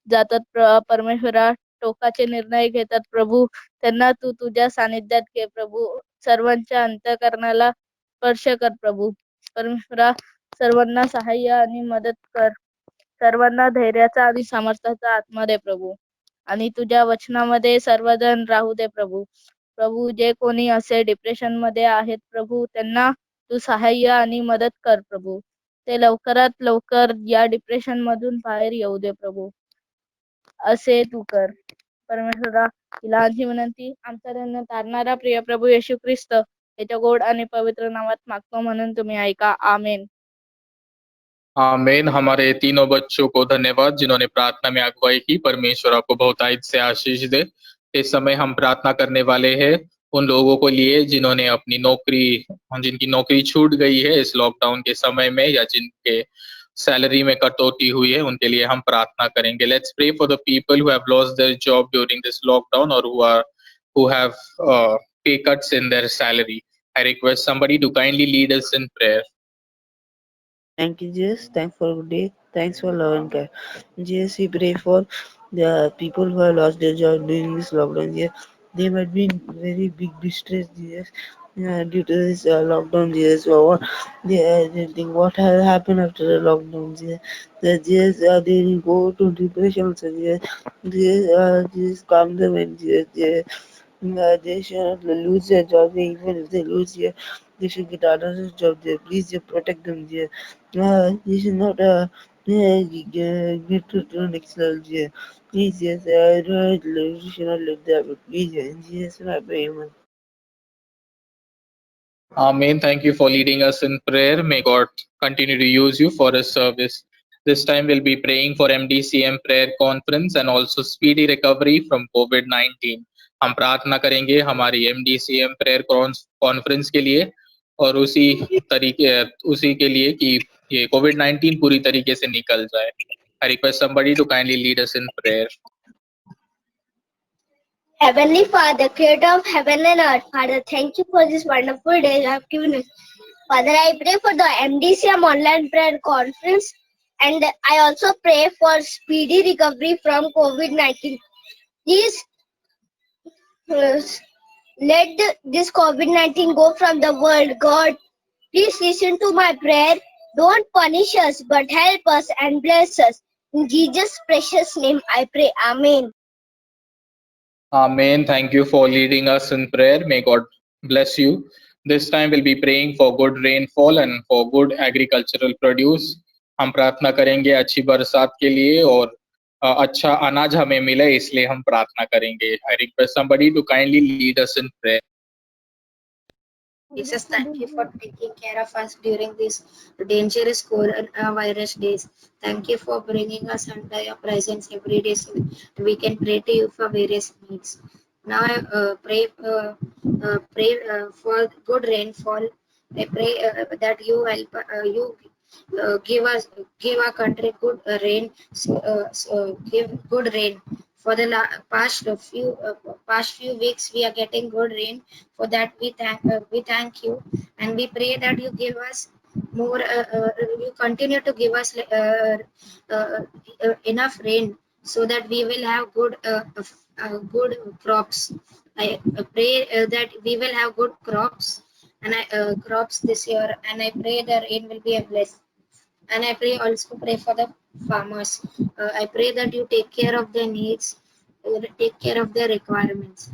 जातात परमेश्वरा. टोकाचे निर्णय घेतात प्रभू. त्यांना तू तुझ्या सानिध्यात घे प्रभू. सर्वांच्या अंतःकरणाला स्पर्श कर प्रभू. परमेश्वरा सर्वांना सहाय्य आणि मदत कर. सर्वांना धैर्याचा आणि सामर्थ्याचा आत्मा दे प्रभू आणि तुझ्या वचनामध्ये सर्वजण राहू दे प्रभू. प्रभू जे कोणी असे डिप्रेशन मध्ये आहेत प्रभू त्यांना तू सहाय्य आणि मदत कर प्रभू. ते लवकरात लवकर या डिप्रेशन मधून बाहेर येऊ दे प्रभू. असे तू कर. परमेश्वरा, ही लहानशी विनंती आमचा त्यांना तारणारा प्रिय प्रभू येशू ख्रिस्त याच्या गोड आणि पवित्र नावात मागतो म्हणून तुम्ही ऐका. आमेन. आमीन। हमारे तीनों बच्चों को धन्यवाद जिन्होंने प्रार्थना में अगुवाई की। परमेश्वर आपको बहुतायत से आशीष दे। इस समय हम प्रार्थना करने वाले हैं उन लोगों को लिए जिन्होंने अपनी जिनकी नौकरी छूट गई है इस लॉकडाउन के समय में, या जिनके सैलरी में कटौती हुई है, उनके लिए हम प्रार्थना करेंगे। Let's pray for the people who have lost their job during this lockdown और who have pay cuts in their salary. I request somebody to kindly lead us in prayer. Thank you, Jesus. Thanks for good day. Thanks for love and care. Jesus, we pray for the people who have lost their job during this lockdown. Yeah, they might be in very big distress, Jesus. Due to this lockdown, Jesus, or what they think what has happened after the lockdown, Jesus. Jesus, they will go to depression, also, Jesus. Jesus, calm them, and Jesus. They should not lose their job. Even if they lose, they should get another job. Please, protect them. They should not get to the next level. Please, you should not let that. But please, in Jesus' name, I pray. Amen. Amen. Thank you for leading us in prayer. May God continue to use you for His service. This time we'll be praying for MDCM prayer conference and also speedy recovery from COVID-19. हम प्रार्थना करेंगे हमारी MDCM prayer conference के लिए और उसी के लिए कि ये COVID-19 पूरी तरीके से निकल जाए. I request somebody to kindly lead us in prayer. Heavenly Father, creator of heaven and earth, Father, thank you for this wonderful day you have given us. Father, I pray for the MDCM online prayer conference and I also pray for speedy recovery from COVID-19. Please let this COVID-19 go from the world. God, please listen to my prayer. Don't punish us, but help us and bless us. In Jesus' precious name, I pray. Amen. Amen. Thank you for leading us in prayer. May God bless you. This time we'll be praying for good rainfall and for good agricultural produce. हम प्रार्थना करेंगे अच्छी बरसात के लिए और अच्छा अनाज हमें मिले, इसलिए हम प्रार्थना करेंगे. I request somebody to kindly lead us in prayer. Jesus, thank you for taking care of us during these dangerous coronavirus days. Thank you for bringing us under your presence every day so we can pray to you for various needs. Now I pray for good rainfall. I pray that you help give our country good rain. Give good rain. For the past few weeks, we are getting good rain. For that, we thank you, and we pray that you give us more. You continue to give us enough rain so that we will have good crops. I pray that we will have good crops and crops this year, and I pray the rain will be a blessing. And I also pray for the farmers. I pray that you take care of their needs, take care of their requirements.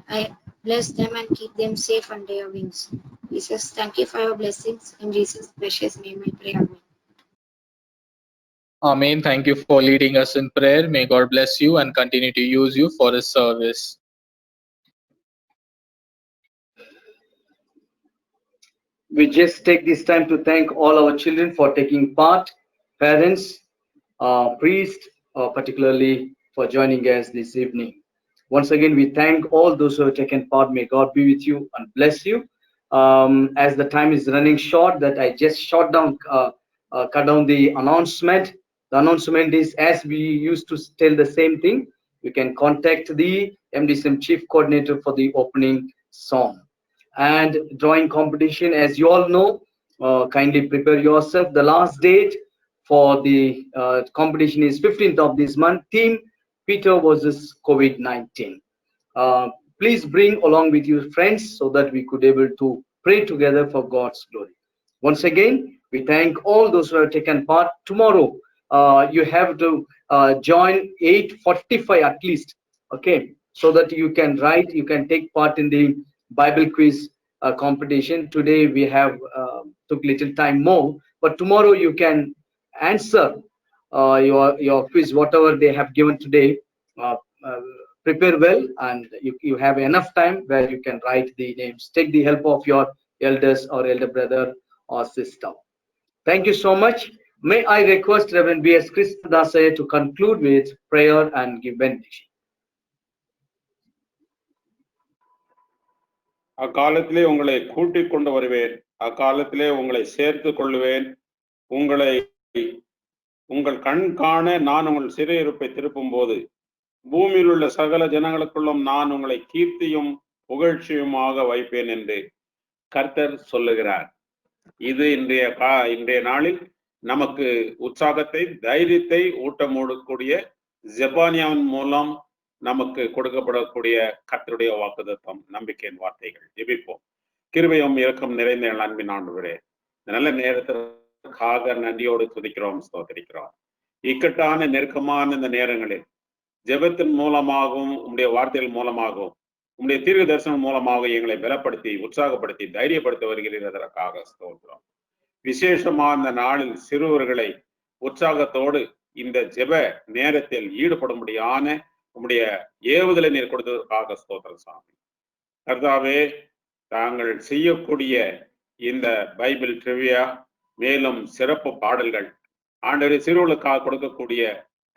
I bless them and keep them safe under your wings. Jesus, thank you for your blessings. In Jesus' precious name I pray. Amen. Amen. Thank you for leading us in prayer. May God bless you and continue to use you for His service. We just take this time to thank all our children for taking part, parents, priests, particularly for joining us this evening. Once again, we thank all those who have taken part. May God be with you and bless you. As the time is running short, that I just cut down the announcement. The announcement is, as we used to tell the same thing, you can contact the MDCM Chief Coordinator for the opening song. And drawing competition, as you all know, kindly prepare yourself. The last date for the competition is 15th of this month. Theme: Peter versus COVID-19. Please bring along with you friends so that we could able to pray together for God's glory. Once again, we thank all those who have taken part. Tomorrow, you have to join 8:45 at least, okay, so that you can write, you can take part in the Bible quiz competition. Today we have took little time more, but tomorrow you can answer your quiz, whatever they have given today. Prepare well, and you have enough time where you can write the names. Take the help of your elders or elder brother or sister. Thank you so much. May I request Reverend B.S. Krishnadasaya to conclude with prayer and give benediction. அக்காலத்திலே உங்களை கூட்டிக் கொண்டு வருவேன், அக்காலத்திலே உங்களை சேர்த்து கொள்ளுவேன். உங்கள் கண் காண நான் உங்கள் சிறையிருப்பை திருப்பும் போது பூமியில் உள்ள சகல ஜனங்களுக்குள்ளும் நான் உங்களை கீர்த்தியும் புகழ்ச்சியுமாக வைப்பேன் என்று கர்த்தர் சொல்லுகிறார். இது இன்றைய நாளில் நமக்கு உற்சாகத்தை, தைரியத்தை ஊட்டமூடக்கூடிய ஜெபானியாவின் மூலம் நமக்கு கொடுக்கப்படக்கூடிய கர்த்தருடைய வாக்குத்தத்தம், நம்பிக்கையின் வார்த்தைகள். ஜெபிப்போம். கிருபையும் இரக்கம் நிறைந்த அன்பின் ஆண்டவரே, நல்ல நேரத்திற்காக நன்றியோடு துதிக்கிறோம், ஸ்தோத்திரிக்கிறோம். இக்கட்டான நெருக்கமான இந்த நேரங்களில் ஜெபத்தின் மூலமாகவும் உம்முடைய வார்த்தைகள் மூலமாகவும் உம்முடைய தீர்க்க தரிசனம் மூலமாக எங்களை பலப்படுத்தி உற்சாகப்படுத்தி தைரியப்படுத்த வருகிறீர். அதற்காக ஸ்தோத்திரம். விசேஷமா இந்த நாளில் சிறுவர்களை உற்சாகத்தோடு இந்த ஜெப நேரத்தில் ஈடுபடும்படியான உம்முடைய ஏவுதலை நீர் கொடுத்ததற்காக ஸ்தோத்திரம் சாமி. கர்த்தாவே, தாங்கள் செய்யக்கூடிய இந்த பைபிள் ட்ரிவியா, மேலும் சிறப்பு பாடல்கள், ஆண்டவரே சிறுவர்களுக்காக கொடுக்கக்கூடிய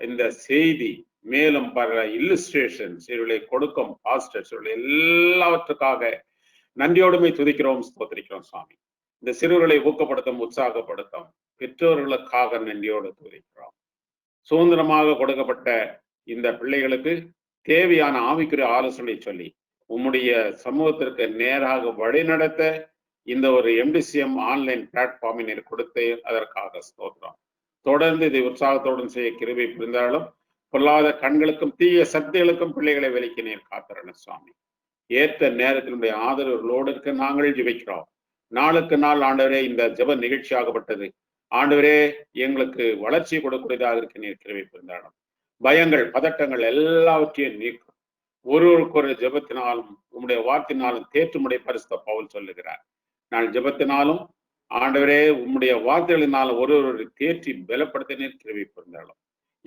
இந்த செய்தி, மேலும் பல இல்லுஸ்ட்ரேஷன் சிறுவர்களை கொடுக்கும் பாஸ்டர்ஸ் எல்லாவற்றுக்காக நன்றியோடுமை துதிக்கிறோம், ஸ்தோத்திரிக்கிறோம் சுவாமி. இந்த சிறுவர்களை ஊக்கப்படுத்தும், உற்சாகப்படுத்தும் பெற்றோர்களுக்காக நன்றியோடு துதிக்கிறோம். சுதந்திரமாக கொடுக்கப்பட்ட இந்த பிள்ளைகளுக்கு தேவையான ஆவிக்குரிய ஆலோசனை சொல்லி உம்முடைய சமூகத்திற்கு நேராக வழிநடத்த இந்த ஒரு MDCM ஆன்லைன் பிளாட்ஃபார்மை கொடுத்து அதற்காக ஸ்தோத்திரம். தொடர்ந்து இதை உற்சாகத்துடன் செய்ய கிருபை புரிந்தாலும் பொல்லாத கண்களுக்கும் தீய சக்திகளுக்கும் பிள்ளைகளை விலக்கி நீர் காத்தரண சுவாமி. ஏற்ற நேரத்தினுடைய ஆதரவுகளோடு இருக்க நாங்கள் ஜெபிக்கிறோம். நாளுக்கு நாள் ஆண்டவரே இந்த ஜெப நிகழ்ச்சியாகப்பட்டது ஆண்டவரே எங்களுக்கு வளர்ச்சி கொடுக்கூடியதாக இருக்க நீர் கிருபை புரிந்தாலும் பயங்கள், பதட்டங்கள் எல்லாவற்றையும் நீக்கும். ஒருவருக்கு ஒரு ஜெபத்தினாலும் உம்முடைய வார்த்தையினாலும் தேற்றுமுடைய பரிசுத்த பவுல் சொல்லுகிறார். நான் ஜெபத்தினாலும் ஆண்டவரே உம்முடைய வார்த்தைகளினாலும் ஒருவரை தேற்றி பலப்படுத்த நீர் கிருபை புரிந்தாலும்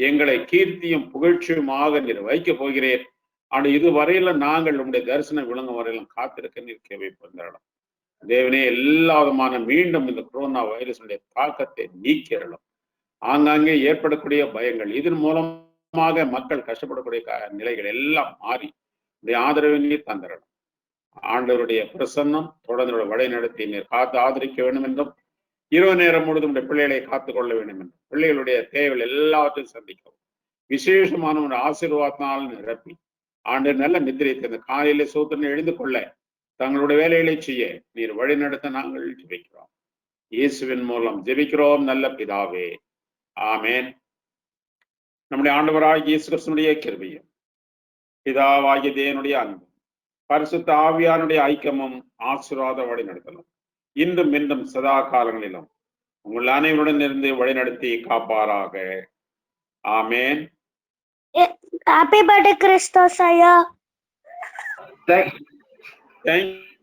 எங்களை கீர்த்தியும் புகழ்ச்சியுமாக நீர் வைக்கப் போகிறேன். ஆனால் இதுவரையில நாங்கள் உம்முடைய தரிசனம் விளங்கும் வரையிலும் காத்திருக்க நீர் கிருபை புரிந்தாலும் தேவனே, எல்லா விதமான மீண்டும் இந்த கொரோனா வைரஸுடைய தாக்கத்தை நீக்கிறலும். ஆங்காங்கே ஏற்படக்கூடிய பயங்கள், இதன் மூலமாக மக்கள் கஷ்டப்படக்கூடிய நிலைகள் எல்லாம் மாறி இந்த ஆதரவை நீர் தந்திரணும். ஆண்டவருடைய பிரசன்னம் தொடர்ந்து வழி நடத்தி நீர் காத்து ஆதரிக்க வேண்டும் என்றும் இரவு நேரம் முழுதும் பிள்ளைகளை காத்துக் கொள்ள வேண்டும் என்றும் பிள்ளைகளுடைய தேவைகள் எல்லாவற்றையும் சந்திக்கவும் விசேஷமான ஒரு ஆசீர்வாதத்தினால் நிரப்பி ஆண்டு நல்ல நித்திரை தந்த காலையிலே சூத்திரனை எழுந்து கொள்ள தங்களுடைய வேலைகளை செய்ய நீர் வழி நடத்த நாங்கள் ஜெபிக்கிறோம். இயேசுவின் மூலம் ஜெபிக்கிறோம் நல்ல பிதாவே, ஆமேன். நம்முடைய ஆண்டவராகிய இயேசு கிறிஸ்துவினுடைய கிருபையும் பிதாவாகிய தேவனுடைய அன்பும் பரிசுத்த ஆவியானுடைய ஐக்கியமும் ஆசீர்வாத வழி நடத்தலும் இன்றும் மீண்டும் சதா காலங்களிலும் உங்கள் அனைவருடன் இருந்து வழிநடத்தி காப்பாராக. ஆமேன். Happy birthday, Christosaya.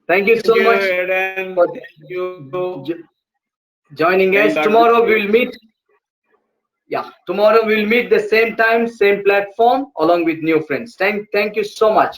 Thank you so much for joining us. Tomorrow we will meet. Yeah, tomorrow we will meet the same time, same platform, along with new friends. Thank you so much.